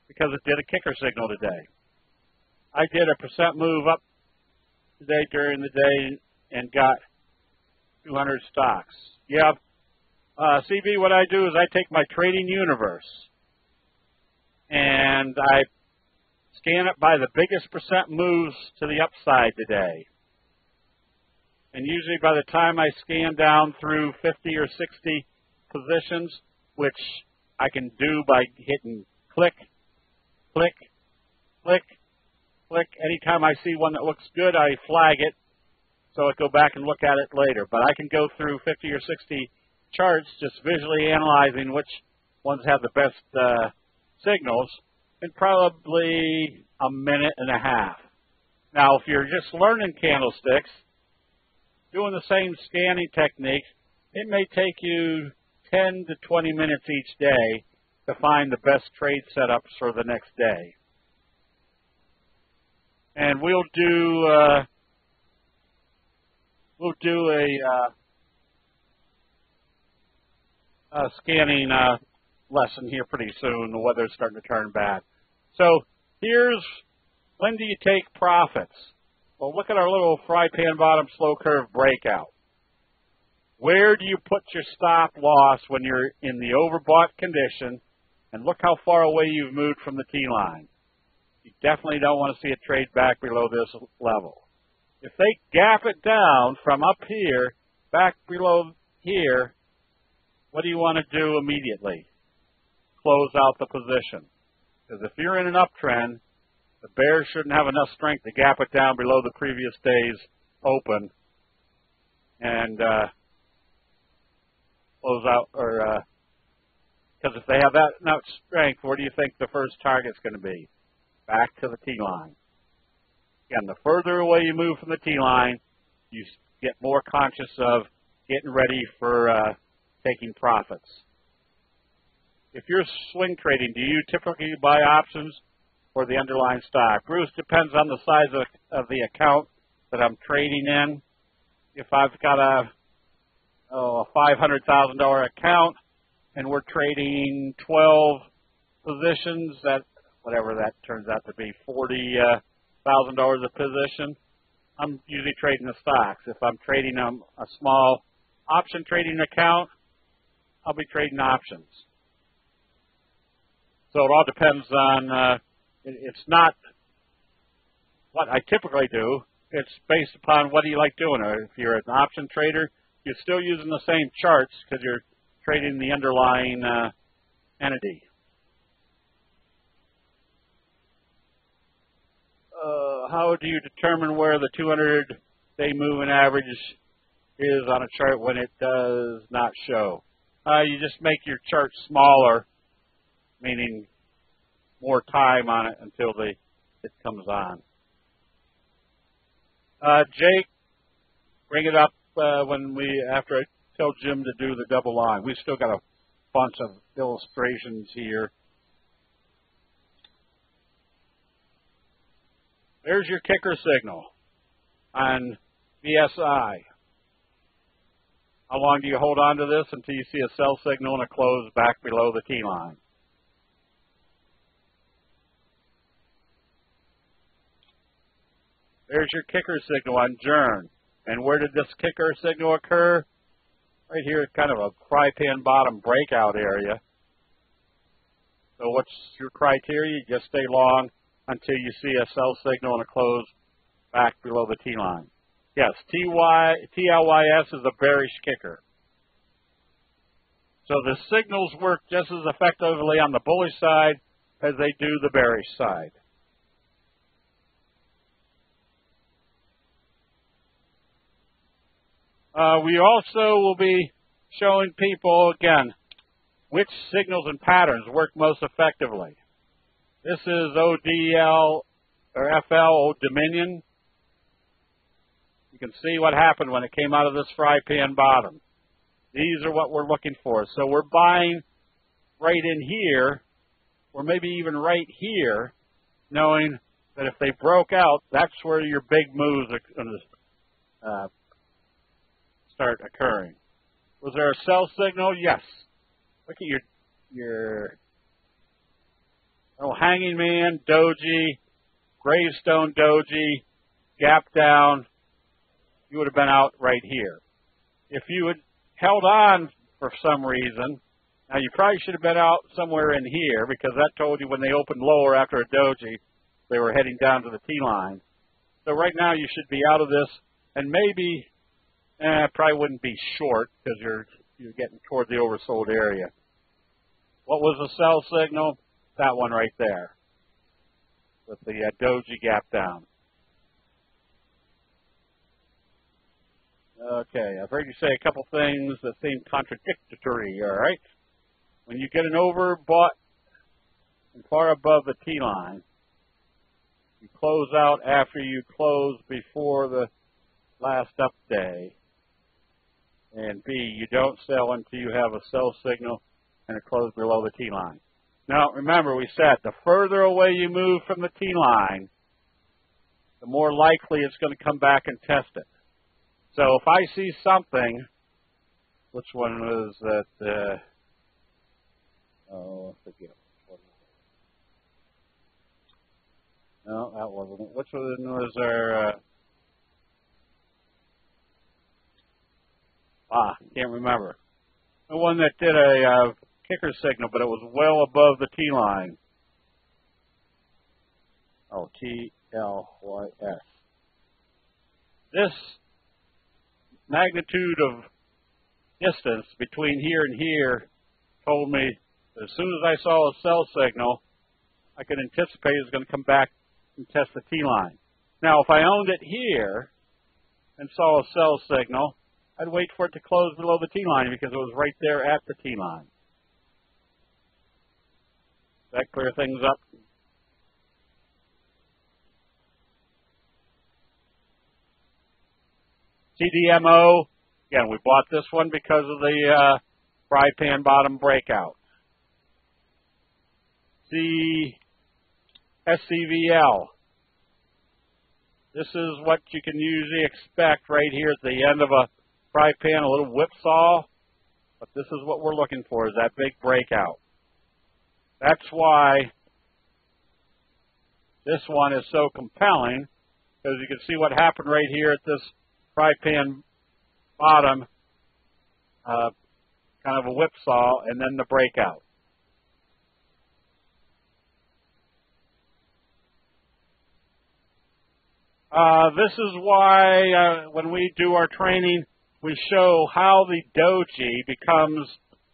Because it did a kicker signal today. I did a % move up today during the day and got 200 stocks. Yeah, CB, what I do is I take my trading universe and I scan it by the biggest % moves to the upside today. And usually by the time I scan down through 50 or 60 positions, which I can do by hitting click, click, click, click. Anytime I see one that looks good, I flag it so I go back and look at it later. But I can go through 50 or 60 charts just visually analyzing which ones have the best signals in probably a minute and a half. Now, if you're just learning candlesticks, doing the same scanning techniques, it may take you 10 to 20 minutes each day to find the best trade setups for the next day. And we'll do a scanning lesson here pretty soon. The weather's starting to turn bad. So here's when do you take profits? Well, look at our little fry pan bottom slow curve breakout. Where do you put your stop loss when you're in the overbought condition? And look how far away you've moved from the T-line. You definitely don't want to see it trade back below this level. If they gap it down from up here, back below here, what do you want to do immediately? Close out the position. Because if you're in an uptrend, the bears shouldn't have enough strength to gap it down below the previous day's open and close out, or because if they have that enough strength, where do you think the first target's going to be? Back to the T-line. Again, the further away you move from the T-line, you get more conscious of getting ready for taking profits. If you're swing trading, do you typically buy options or the underlying stock? Bruce, depends on the size of the account that I'm trading in. If I've got a $500,000 account and we're trading 12 positions, that whatever that turns out to be, $40,000 a position, I'm usually trading the stocks. If I'm trading a small option trading account, I'll be trading options. So it all depends on, it's not what I typically do. It's based upon what do you like doing. Or if you're an option trader, you're still using the same charts because you're trading the underlying entity. How do you determine where the 200-day moving average is on a chart when it does not show? You just make your chart smaller, meaning more time on it until it comes on. Jake, bring it up after I tell Jim to do the double line. We've still got a bunch of illustrations here. There's your kicker signal on BSI. How long do you hold on to this until you see a sell signal and a close back below the T line? There's your kicker signal on Jern. And where did this kicker signal occur? Right here, kind of a fry pan bottom breakout area. So what's your criteria? You just stay long until you see a sell signal and a close back below the T line. Yes, TLYS is a bearish kicker. So the signals work just as effectively on the bullish side as they do the bearish side. We also will be showing people, again, which signals and patterns work most effectively. This is ODL or FL, Old Dominion. You can see what happened when it came out of this fry pan bottom. These are what we're looking for. So we're buying right in here, or maybe even right here, knowing that if they broke out, that's where your big moves are going to start occurring. Was there a sell signal? Yes. Look at your hanging man, doji, gravestone doji, gap down. You would have been out right here. If you had held on for some reason, now you probably should have been out somewhere in here because that told you when they opened lower after a doji, they were heading down to the T line. So right now you should be out of this, and maybe probably wouldn't be short because you're getting toward the oversold area. What was the sell signal? That one right there with the doji gap down. Okay, I've heard you say a couple things that seem contradictory, all right? When you get an overbought and far above the T line, you close out after you close before the last up day. And B, you don't sell until you have a sell signal and a close below the T line. Now, remember, we said the further away you move from the T line, the more likely it's going to come back and test it. So if I see something, which one was that? I forget. No, that wasn't. Which one was there? Can't remember. The one that did a kicker signal, but it was well above the T line. Oh, TLYS. This magnitude of distance between here and here told me that as soon as I saw a sell signal, I could anticipate it was going to come back and test the T line. Now, if I owned it here and saw a sell signal, I'd wait for it to close below the T line because it was right there at the T line. Does that clear things up? CDMO, again, we bought this one because of the fry pan bottom breakout. See SCVL. This is what you can usually expect right here at the end of a fry pan, a little whipsaw. But this is what we're looking for, is that big breakout. That's why this one is so compelling, because you can see what happened right here at this fry pan bottom, kind of a whipsaw, and then the breakout. This is why when we do our training, we show how the doji becomes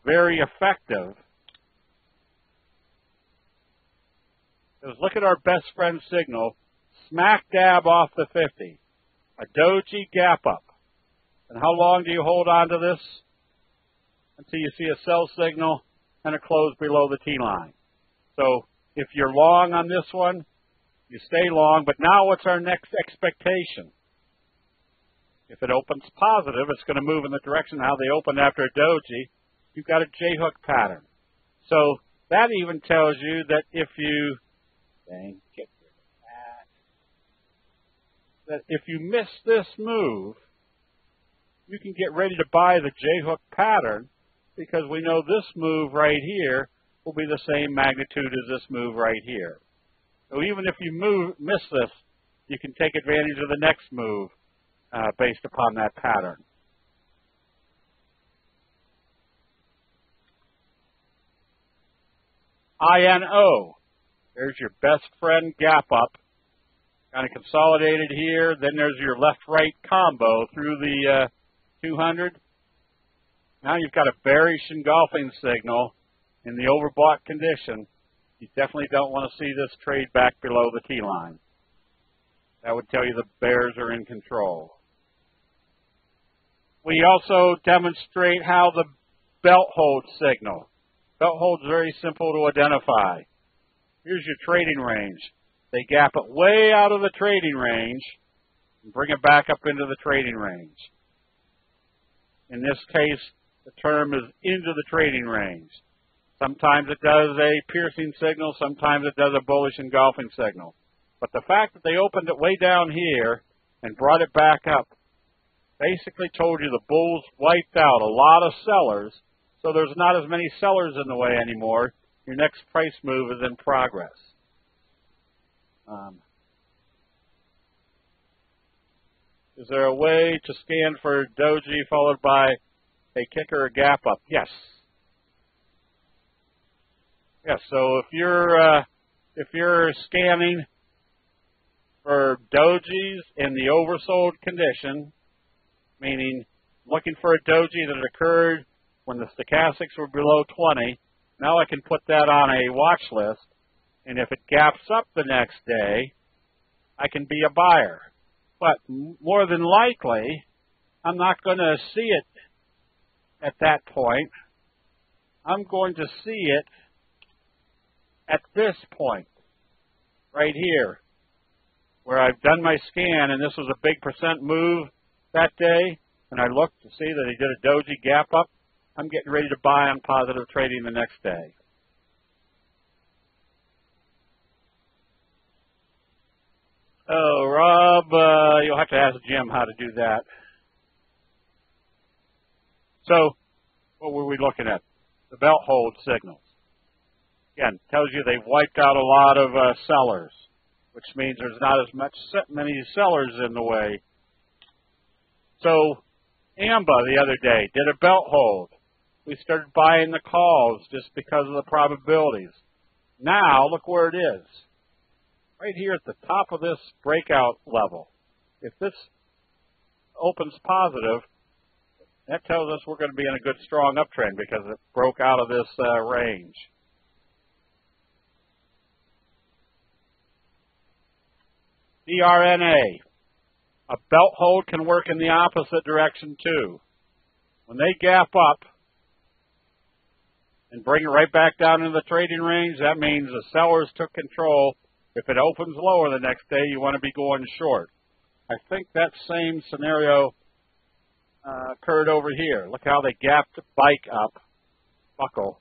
very effective. Because look at our best friend signal, smack dab off the 50. A doji gap up. And how long do you hold on to this? Until you see a sell signal and a close below the T line. So if you're long on this one, you stay long. But now what's our next expectation? If it opens positive, it's going to move in the direction how they opened after a doji. You've got a J-hook pattern. So that even tells you that if you if you miss this move, you can get ready to buy the J-hook pattern, because we know this move right here will be the same magnitude as this move right here. So even if you miss this, you can take advantage of the next move based upon that pattern. INO. There's your best friend gap up. Kind of consolidated here. Then there's your left-right combo through the 200. Now you've got a bearish engulfing signal in the overbought condition. You definitely don't want to see this trade back below the T-line. That would tell you the bears are in control. We also demonstrate how the belt hold signal. Belt hold's very simple to identify. Here's your trading range. They gap it way out of the trading range and bring it back up into the trading range. In this case, the term is into the trading range. Sometimes it does a piercing signal, sometimes it does a bullish engulfing signal. But the fact that they opened it way down here and brought it back up basically told you the bulls wiped out a lot of sellers, so there's not as many sellers in the way anymore. Your next price move is in progress. Is there a way to scan for doji followed by a kick or a gap up? Yes. Yes. So if you're scanning for dojis in the oversold condition, meaning looking for a doji that occurred when the stochastics were below 20, now I can put that on a watch list, and if it gaps up the next day, I can be a buyer. But more than likely, I'm not going to see it at that point. I'm going to see it at this point, right here, where I've done my scan, and this was a big percent move that day, and I looked to see that he did a doji gap up. I'm getting ready to buy on positive trading the next day. Oh, Rob, you'll have to ask Jim how to do that. So, what were we looking at? The belt hold signals. Again, tells you they've wiped out a lot of sellers, which means there's not as many sellers in the way. So, AMBA the other day did a belt hold. We started buying the calls just because of the probabilities. Now, look where it is. Right here at the top of this breakout level. If this opens positive, that tells us we're going to be in a good strong uptrend because it broke out of this range. DRNA. A belt hold can work in the opposite direction too. When they gap up and bring it right back down into the trading range, that means the sellers took control. If it opens lower the next day, you want to be going short. I think that same scenario occurred over here. Look how they gapped bike up buckle.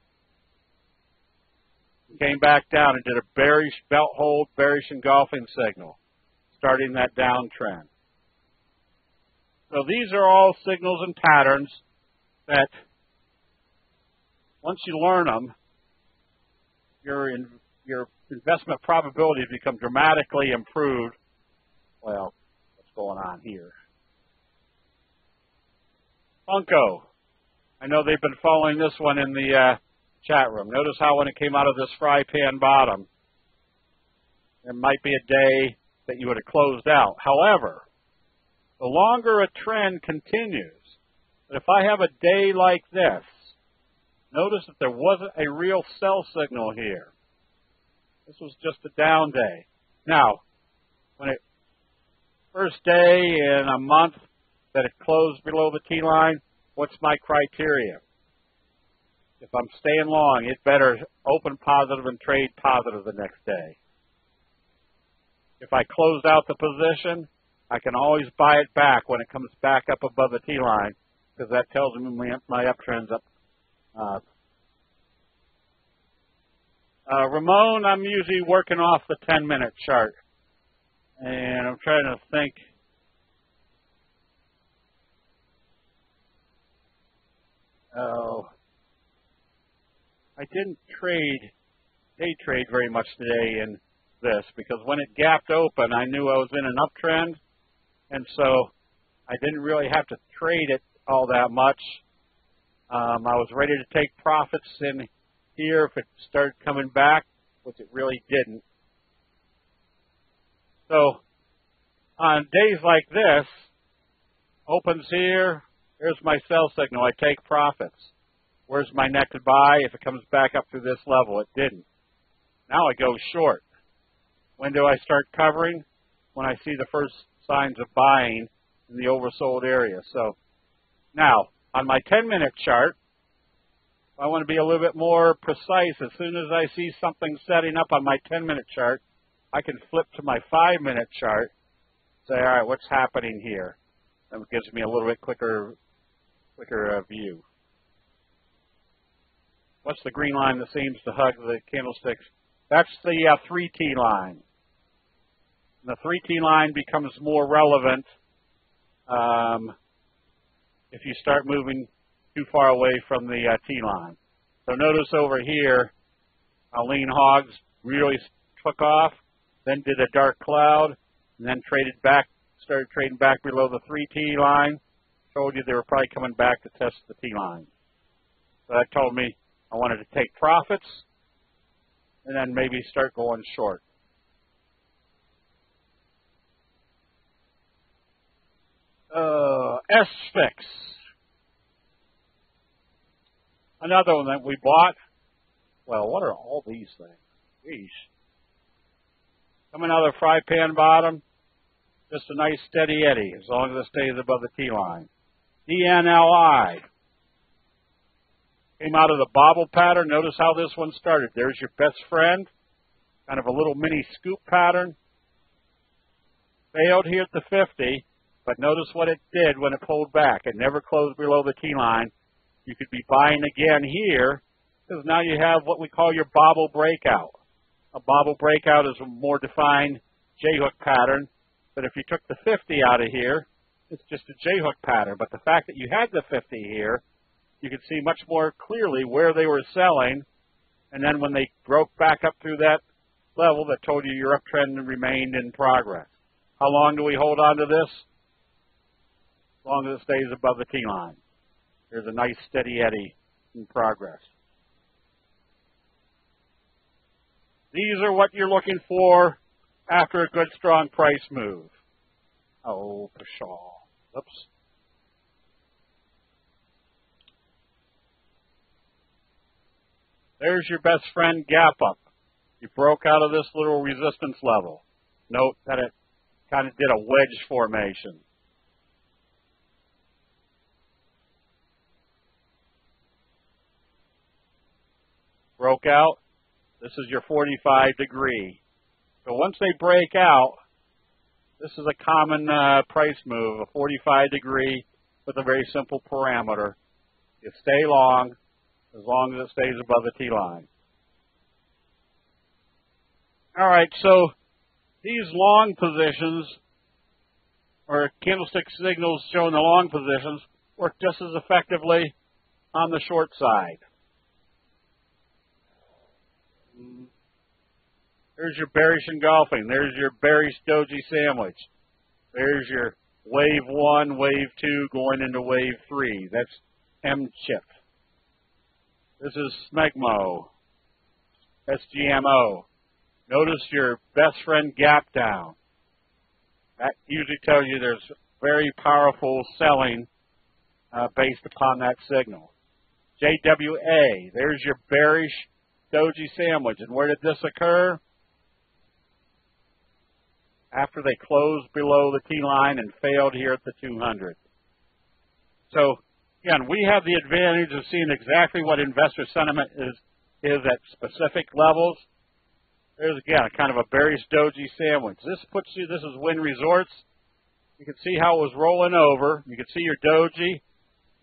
Came back down and did a bearish belt hold, bearish engulfing signal, starting that downtrend. So these are all signals and patterns that once you learn them, your investment probabilities become dramatically improved. Well, what's going on here? Funko. I know they've been following this one in the chat room. Notice how when it came out of this fry pan bottom, there might be a day that you would have closed out. However, the longer a trend continues, but if I have a day like this, notice that there wasn't a real sell signal here. This was just a down day. Now, when it first day in a month that it closed below the T-line, what's my criteria? If I'm staying long, it better open positive and trade positive the next day. If I closed out the position, I can always buy it back when it comes back up above the T-line because that tells me my uptrend's up. Ramon, I'm usually working off the 10-minute chart. And I'm trying to think. Oh, I didn't day trade very much today in this because when it gapped open, I knew I was in an uptrend. And so I didn't really have to trade it all that much. I was ready to take profits in here if it started coming back, which it really didn't. So on days like this, opens here, here's my sell signal. I take profits. Where's my next buy? If it comes back up through this level, it didn't. Now I go short. When do I start covering? When I see the first signs of buying in the oversold area. So now on my 10-minute chart, I want to be a little bit more precise. As soon as I see something setting up on my 10-minute chart, I can flip to my 5-minute chart, say, all right, what's happening here? That gives me a little bit quicker view. What's the green line that seems to hug the candlesticks? That's the 3T line. And the 3T line becomes more relevant if you start moving too far away from the T-line. So notice over here, lean hogs really took off, then did a dark cloud, and then started trading back below the 3T line. Told you they were probably coming back to test the T-line. So that told me I wanted to take profits and then maybe start going short. S-Fix. Another one that we bought. Well, what are all these things? Geez. Coming out of the fry pan bottom, just a nice steady eddy as long as it stays above the T-line. DNLI. Came out of the bobble pattern. Notice how this one started. There's your best friend. Kind of a little mini scoop pattern. Failed here at the 50, but notice what it did when it pulled back. It never closed below the T-line. You could be buying again here because now you have what we call your bobble breakout. A bobble breakout is a more defined J-hook pattern, but if you took the 50 out of here, it's just a J-hook pattern. But the fact that you had the 50 here, you could see much more clearly where they were selling, and then when they broke back up through that level, that told you your uptrend remained in progress. How long do we hold on to this? As long as it stays above the T-line. There's a nice steady eddy in progress. These are what you're looking for after a good, strong price move. Oh, pshaw. Oops. There's your best friend gap up. You broke out of this little resistance level. Note that it kind of did a wedge formation. Broke out. This is your 45 degree. So once they break out, this is a common price move, a 45 degree with a very simple parameter. You stay long, as long as it stays above the T-line. All right, so these long positions, or candlestick signals showing the long positions, work just as effectively on the short side. There's your bearish engulfing. There's your bearish doji sandwich. There's your wave 1, wave 2 going into wave 3. That's M-chip. This is SMEGMO, SGMO. Notice your best friend gap down. That usually tells you there's very powerful selling based upon that signal. JWA, there's your bearish doji sandwich. And where did this occur? After they closed below the T-line and failed here at the 200. So, again, we have the advantage of seeing exactly what investor sentiment is at specific levels. There's, again, kind of a bearish doji sandwich. This is Wynn Resorts. You can see how it was rolling over. You can see your doji,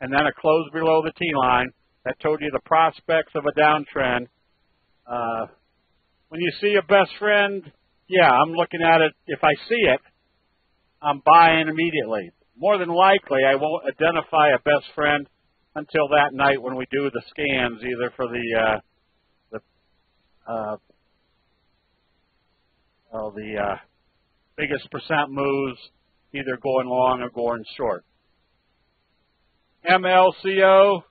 and then it closed below the T-line. That told you the prospects of a downtrend. When you see a best friend, yeah, I'm looking at it. If I see it, I'm buying immediately. More than likely, I won't identify a best friend until that night when we do the scans, either for the biggest percent moves, either going long or going short. MLCO,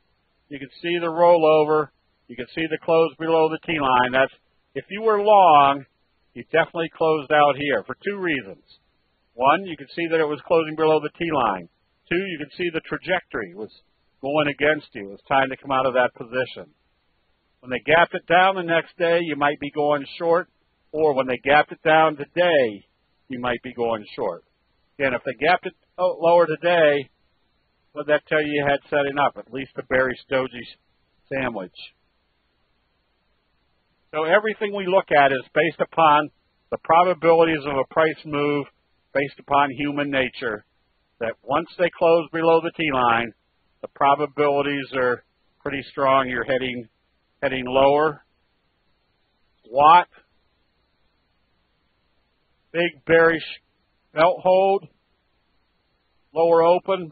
you can see the rollover. You can see the close below the T-line. That's, if you were long, you definitely closed out here for two reasons. One, you can see that it was closing below the T-line. Two, you can see the trajectory was going against you. It was time to come out of that position. When they gapped it down the next day, you might be going short, or when they gapped it down today, you might be going short. Again, if they gapped it lower today, what would that tell you had setting up? At least a bearish doji sandwich. So everything we look at is based upon the probabilities of a price move based upon human nature, that once they close below the T-line, the probabilities are pretty strong. You're heading lower. Watt, big bearish belt hold, lower open.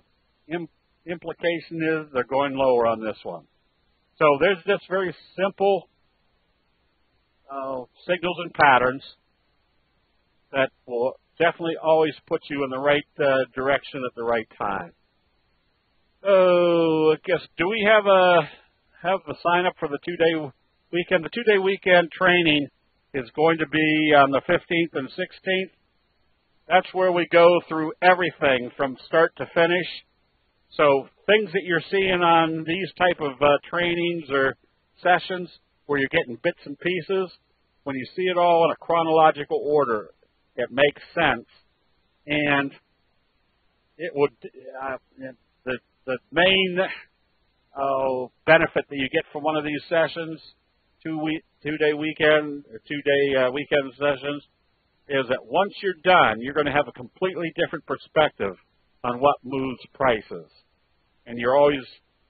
Implication is they're going lower on this one. So there's just very simple signals and patterns that will definitely always put you in the right direction at the right time. So I guess, do we have a sign up for the 2-day weekend? The 2-day weekend training is going to be on the 15th and 16th. That's where we go through everything from start to finish. So things that you're seeing on these type of trainings or sessions where you're getting bits and pieces, when you see it all in a chronological order, it makes sense. And it would the main benefit that you get from one of these sessions, 2-day weekend or 2-day weekend sessions, is that once you're done, you're going to have a completely different perspective on what moves prices. And you're always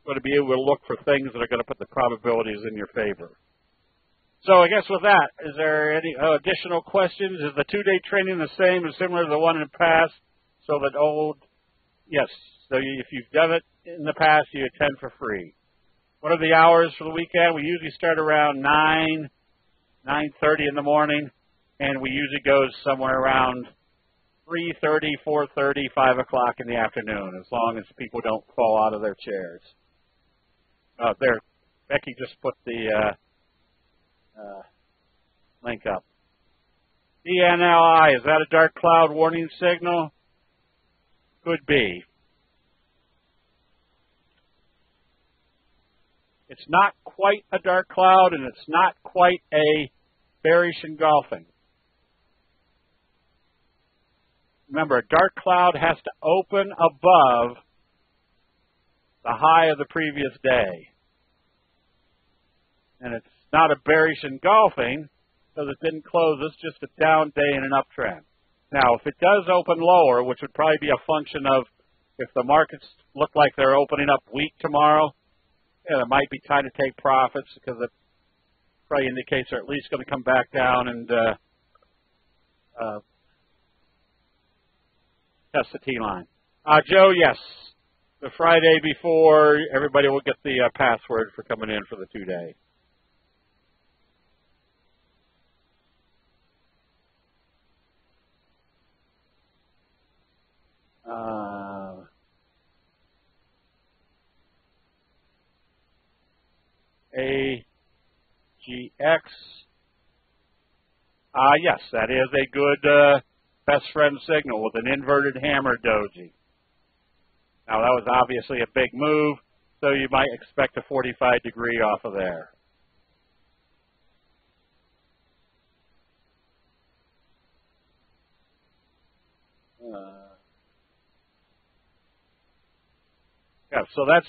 going to be able to look for things that are going to put the probabilities in your favor. So I guess with that, is there any additional questions? Is the 2-day training the same or similar to the one in the past? So that yes. So if you've done it in the past, you attend for free. What are the hours for the weekend? We usually start around 9:30 in the morning, and we usually go somewhere around 3:30, 4:30, 5 o'clock in the afternoon, as long as people don't fall out of their chairs. There, Becky just put the link up. DNLI, is that a dark cloud warning signal? Could be. It's not quite a dark cloud, and it's not quite a bearish engulfing. Remember, a dark cloud has to open above the high of the previous day. And it's not a bearish engulfing because it didn't close. It's just a down day in an uptrend. Now, if it does open lower, which would probably be a function of if the markets look like they're opening up weak tomorrow, Yeah, it might be time to take profits because it probably indicates they're at least going to come back down and test the T-line. Joe, yes. The Friday before, everybody will get the password for coming in for the 2-day. AGX. Yes, that is a good best friend signal with an inverted hammer doji. Now, that was obviously a big move, so you might expect a 45-degree off of there. Yeah, so that's,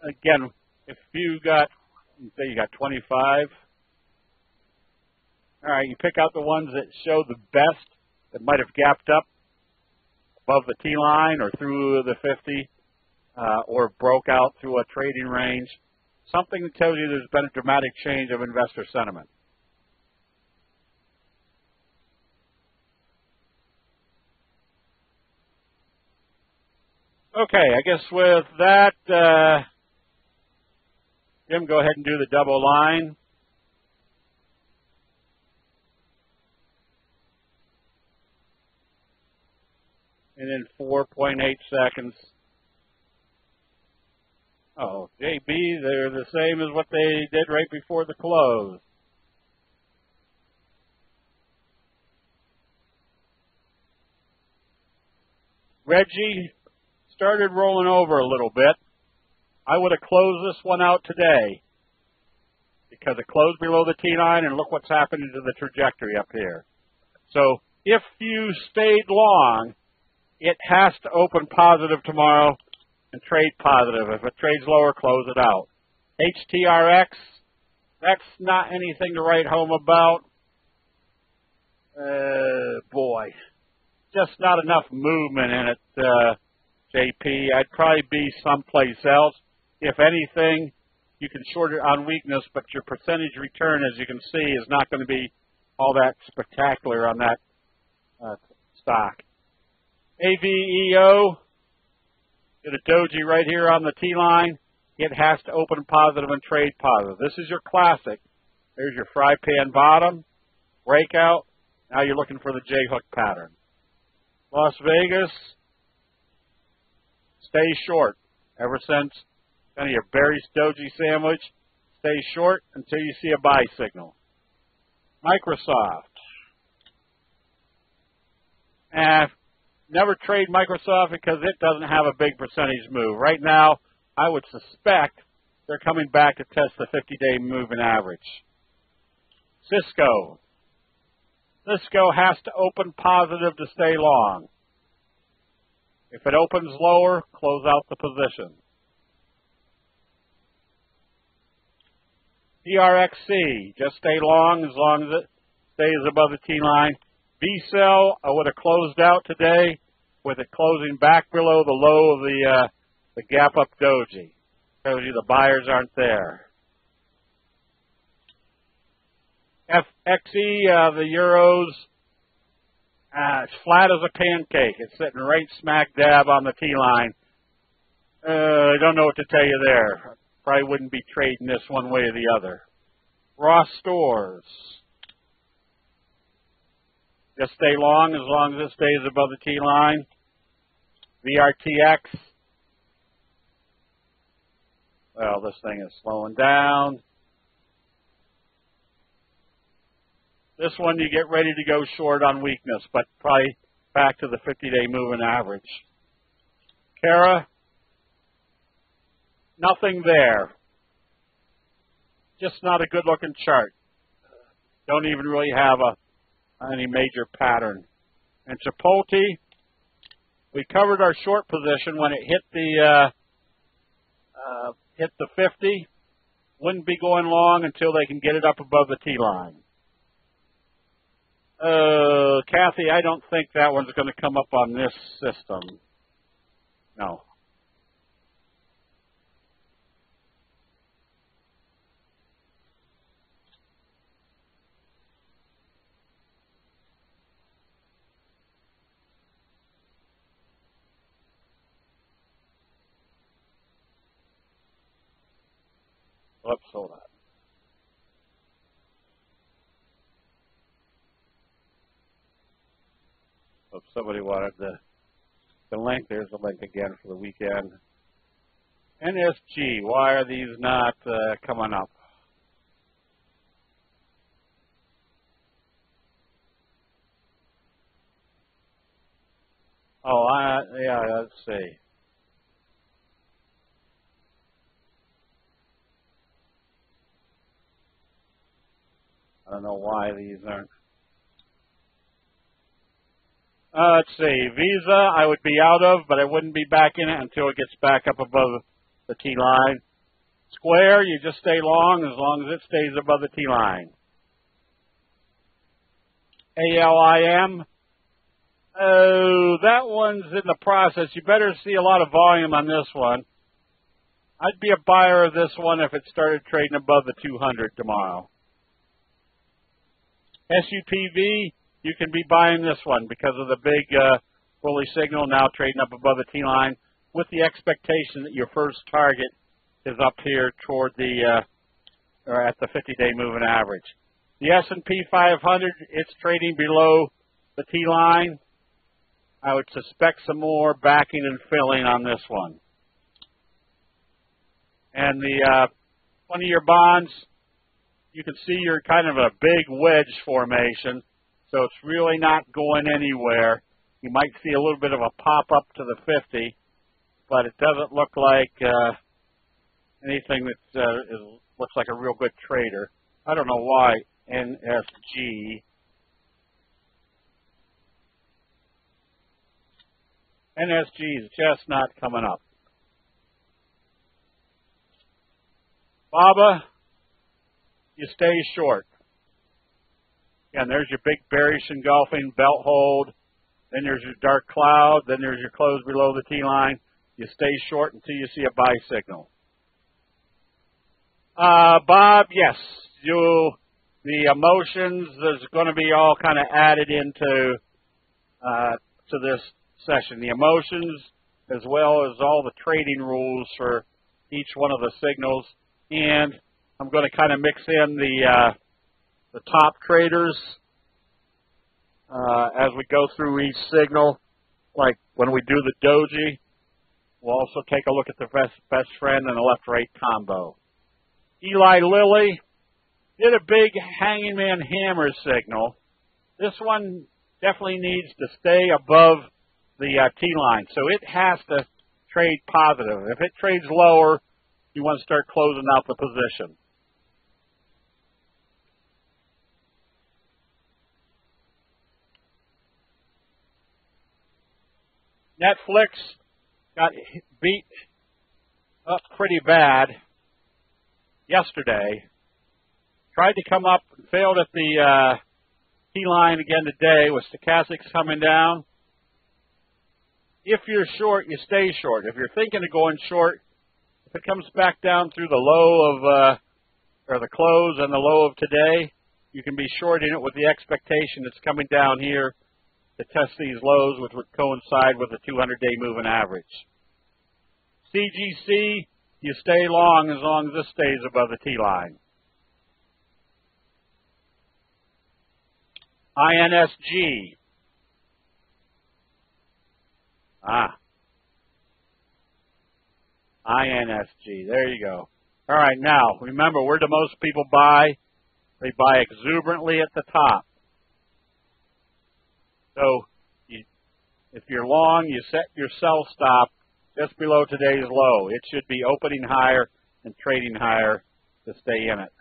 again, if you got, say you got 25, all right, you pick out the ones that show the best, that might have gapped up above the T-line or through the 50 or broke out through a trading range, something that tells you there's been a dramatic change of investor sentiment. Okay, I guess with that, Jim, go ahead and do the double line. And then 4.8 seconds. Oh, JB, they're the same as what they did right before the close. Reggie started rolling over a little bit. I would have closed this one out today because it closed below the T-line, and look what's happening to the trajectory up here. So if you stayed long, it has to open positive tomorrow and trade positive. If it trades lower, close it out. HTRX, that's not anything to write home about. Boy, just not enough movement in it, JP. I'd probably be someplace else. If anything, you can short it on weakness, but your percentage return, as you can see, is not going to be all that spectacular on that stock. AVEO, get a doji right here on the T-line. It has to open positive and trade positive. This is your classic. There's your fry pan bottom, breakout. Now you're looking for the J-hook pattern. Las Vegas, stay short. Ever since kind of your Barry's doji sandwich, stay short until you see a buy signal. Microsoft. Never trade Microsoft because it doesn't have a big percentage move. Right now, I would suspect they're coming back to test the 50-day moving average. Cisco. Cisco has to open positive to stay long. If it opens lower, close out the position. DRXC, just stay long as it stays above the T-line. B-cell, I would have closed out today with it closing back below the low of the gap-up doji. Tells you the buyers aren't there. FXE, the euros, it's flat as a pancake. It's sitting right smack dab on the T-line. I don't know what to tell you there. Probably wouldn't be trading this one way or the other. Ross Stores. Just stay long as it stays above the T-line. VRTX. Well, this thing is slowing down. This one you get ready to go short on weakness, but probably back to the 50-day moving average. Cara, nothing there. Just not a good-looking chart. Don't even really have any major pattern. And Chipotle, we covered our short position when it hit the 50. Wouldn't be going long until they can get it up above the T-line. Kathy, I don't think that one's going to come up on this system. No. Whoops, hold on. So if somebody wanted the link, there's the link again for the weekend. NSG, why are these not coming up? Oh, yeah, let's see. I don't know why these aren't. Let's see. Visa, I would be out of, but I wouldn't be back in it until it gets back up above the T line. Square, you just stay long as it stays above the T line. ALIM, oh, that one's in the process. You better see a lot of volume on this one. I'd be a buyer of this one if it started trading above the 200 tomorrow. SUPV, you can be buying this one because of the big bullish signal now trading up above the T line with the expectation that your first target is up here toward the or at the 50-day moving average. The S&P 500, it's trading below the T line. I would suspect some more backing and filling on this one. And the 20-year bonds, you can see you're kind of a big wedge formation, so it's really not going anywhere. You might see a little bit of a pop up to the 50, but it doesn't look like anything that looks like a real good trader. I don't know why NSG. NSG is just not coming up. BABA, you stay short. Again, there's your big bearish engulfing belt hold. Then there's your dark cloud. Then there's your close below the T line. You stay short until you see a buy signal. Bob, yes, the emotions is going to be all kind of added into to this session. The emotions as well as all the trading rules for each one of the signals. And I'm going to kind of mix in the top traders as we go through each signal. Like when we do the doji, we'll also take a look at the best friend and the left-right combo. Eli Lilly did a big hanging man hammer signal. This one definitely needs to stay above the T line, so it has to trade positive. If it trades lower, you want to start closing out the position. Netflix got beat up pretty bad yesterday. Tried to come up, failed at the T line again today with stochastics coming down. If you're short, you stay short. If you're thinking of going short, if it comes back down through the low of, or the close and the low of today, you can be shorting it with the expectation it's coming down here to test these lows, which would coincide with the 200-day moving average. CGC, you stay long as this stays above the T line. INSG. INSG. There you go. All right, now, remember, where do most people buy? They buy exuberantly at the top. So if you're long, you set your sell stop just below today's low. It should be opening higher and trading higher to stay in it.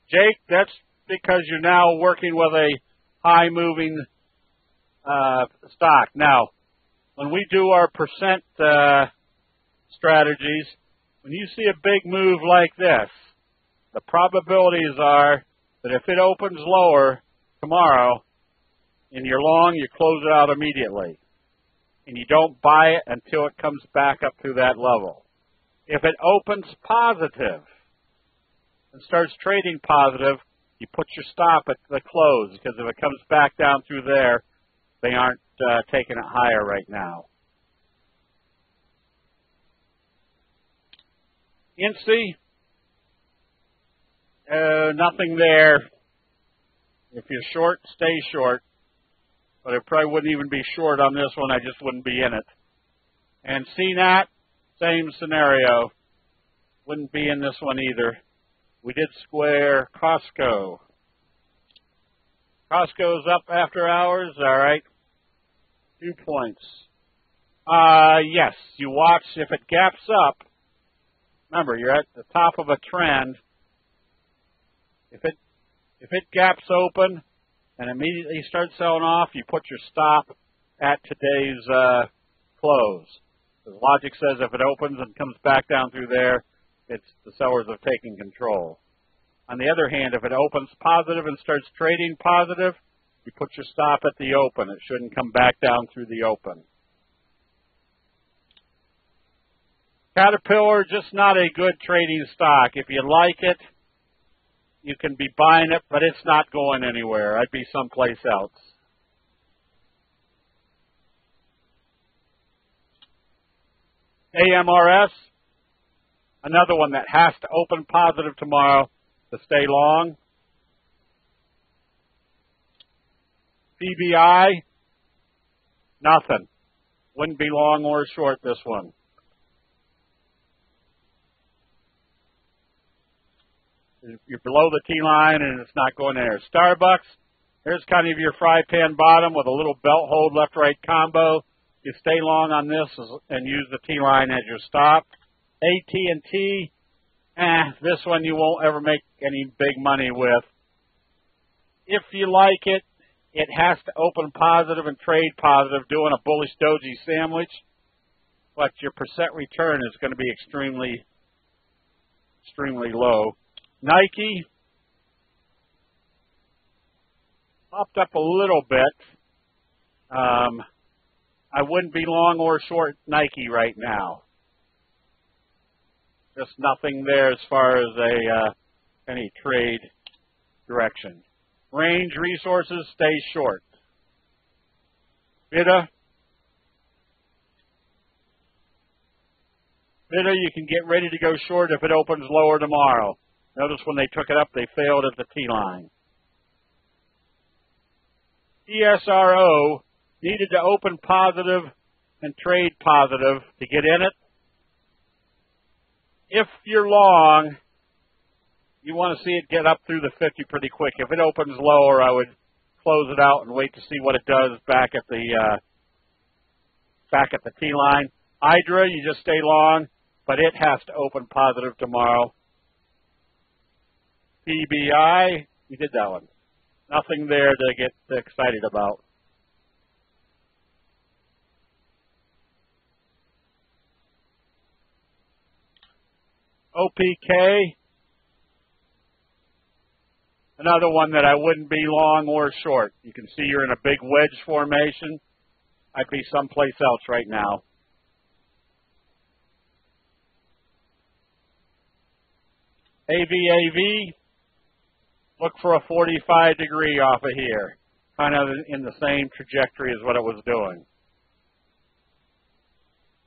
Jake, that's because you're now working with a high moving stock. Now, when we do our percent strategies, when you see a big move like this, the probabilities are that if it opens lower tomorrow and you're long, you close it out immediately. And you don't buy it until it comes back up to that level. If it opens positive and starts trading positive, you put your stop at the close, because if it comes back down through there, they aren't taking it higher right now. INSEE, nothing there. If you're short, stay short. But I probably wouldn't even be short on this one. I just wouldn't be in it. And CNAT, same scenario. Wouldn't be in this one either. We did square Costco. Costco's up after hours. All right. 2 points. Yes, you watch if it gaps up. Remember, you're at the top of a trend. If it gaps open and immediately starts selling off, you put your stop at today's close. The logic says if it opens and comes back down through there, it's the sellers have taken control. On the other hand, if it opens positive and starts trading positive, you put your stop at the open. It shouldn't come back down through the open. Caterpillar, just not a good trading stock. If you like it, you can be buying it, but it's not going anywhere. I'd be someplace else. AMRS, another one that has to open positive tomorrow to stay long. PBI, nothing. Wouldn't be long or short this one. You're below the T-line and it's not going there. Starbucks, here's kind of your fry pan bottom with a little belt hold left-right combo. You stay long on this and use the T-line as your stop. AT&T, this one you won't ever make any big money with. If you like it, it has to open positive and trade positive, doing a bullish doji sandwich. But your percent return is going to be extremely, extremely low. Nike popped up a little bit. I wouldn't be long or short Nike right now. Just nothing there as far as any trade direction. Range Resources, stay short. VITA, you can get ready to go short if it opens lower tomorrow. Notice when they took it up, they failed at the T-line. ESRO needed to open positive and trade positive to get in it. If you're long, you want to see it get up through the 50 pretty quick. If it opens lower, I would close it out and wait to see what it does back at the T-line. Hydra, you just stay long, but it has to open positive tomorrow. PBI, we did that one. Nothing there to get excited about. OPK, another one that I wouldn't be long or short. You can see you're in a big wedge formation. I'd be someplace else right now. AVAV, look for a 45 degree off of here. Kind of in the same trajectory as what it was doing.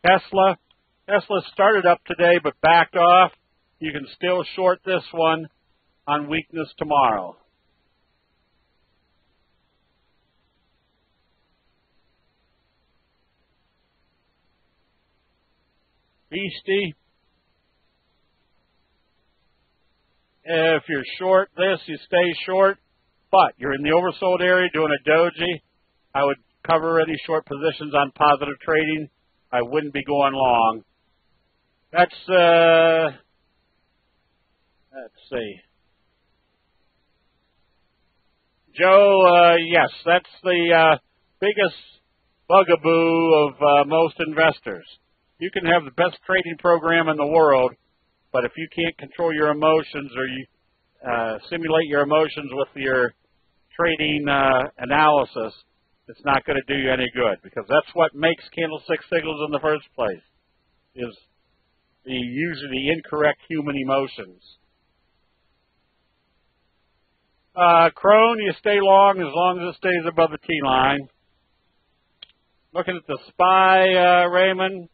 Tesla started up today but backed off. You can still short this one on weakness tomorrow. Beastie, if you're short this, you stay short, but you're in the oversold area doing a doji. I would cover any short positions on positive trading. I wouldn't be going long. That's, let's see. Joe, yes, that's the biggest bugaboo of most investors. You can have the best trading program in the world, but if you can't control your emotions or you simulate your emotions with your trading analysis, it's not going to do you any good, because that's what makes candlestick signals in the first place, is the usually incorrect human emotions. Crone, you stay long as it stays above the T-line. Looking at the SPY, Raymond.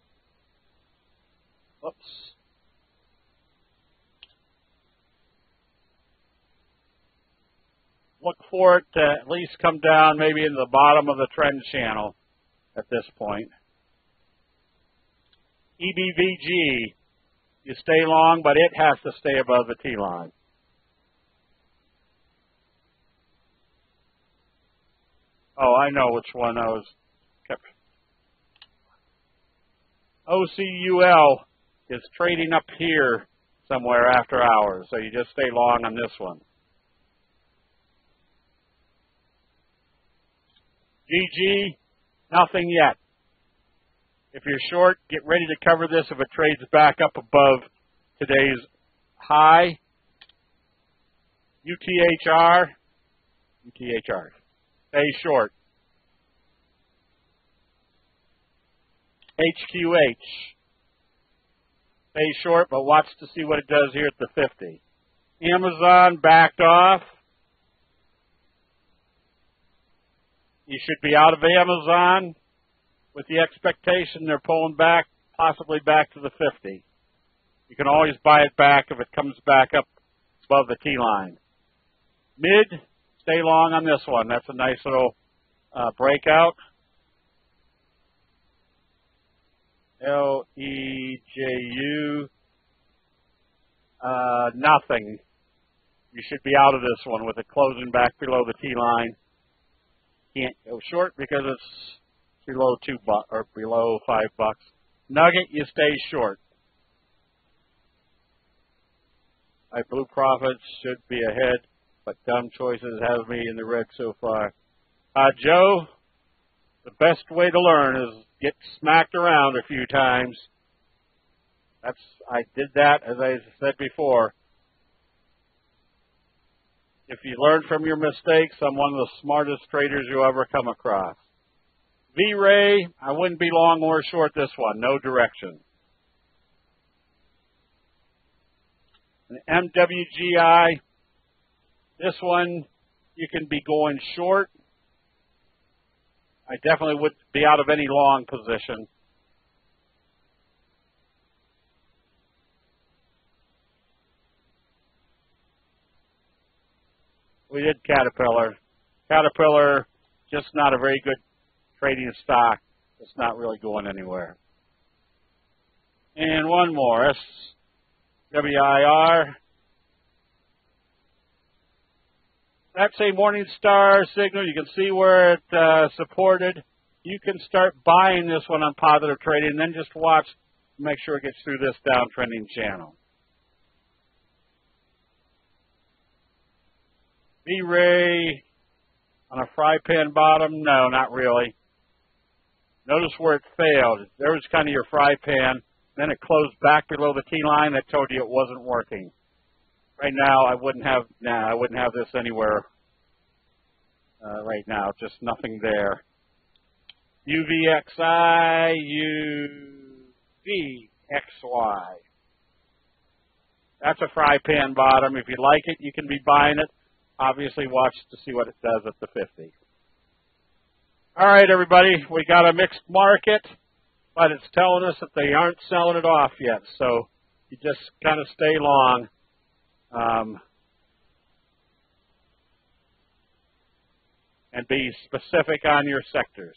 Whoops. Look for it to at least come down maybe in the bottom of the trend channel at this point. EBVG, you stay long, but it has to stay above the T-line. Oh, I know which one I was kept. OCUL is trading up here somewhere after hours, so you just stay long on this one. GG, nothing yet. If you're short, get ready to cover this if it trades back up above today's high. UTHR, stay short. HQH, stay short, but watch to see what it does here at the 50. Amazon backed off. You should be out of Amazon with the expectation they're pulling back, possibly back to the 50. You can always buy it back if it comes back up above the T-line. Mid, stay long on this one. That's a nice little breakout. LEJU, nothing. You should be out of this one with it closing back below the T-line. Can't go short because it's below $2 or below $5. Nugget, you stay short. My blue profits should be ahead, but dumb choices have me in the red so far. Joe, the best way to learn is get smacked around a few times. I did that, as I said before. If you learn from your mistakes, I'm one of the smartest traders you ever come across. V-Ray, I wouldn't be long or short this one. No direction. And MWGI, this one you can be going short. I definitely would be out of any long position. We did Caterpillar. Caterpillar, just not a very good trading stock. It's not really going anywhere. And one more, SWIR. That's a Morningstar signal. You can see where it supported. You can start buying this one on positive trading, and then just watch, make sure it gets through this downtrending channel. V-Ray on a fry pan bottom? No, not really. Notice where it failed. There was kind of your fry pan. Then it closed back below the T-line. That told you it wasn't working. Right now, I wouldn't have this anywhere right now. Just nothing there. UVXI, UVXY. That's a fry pan bottom. If you like it, you can be buying it. Obviously, watch to see what it does at the 50. All right, everybody. We got a mixed market, but it's telling us that they aren't selling it off yet. So you just kind of stay long. And be specific on your sectors.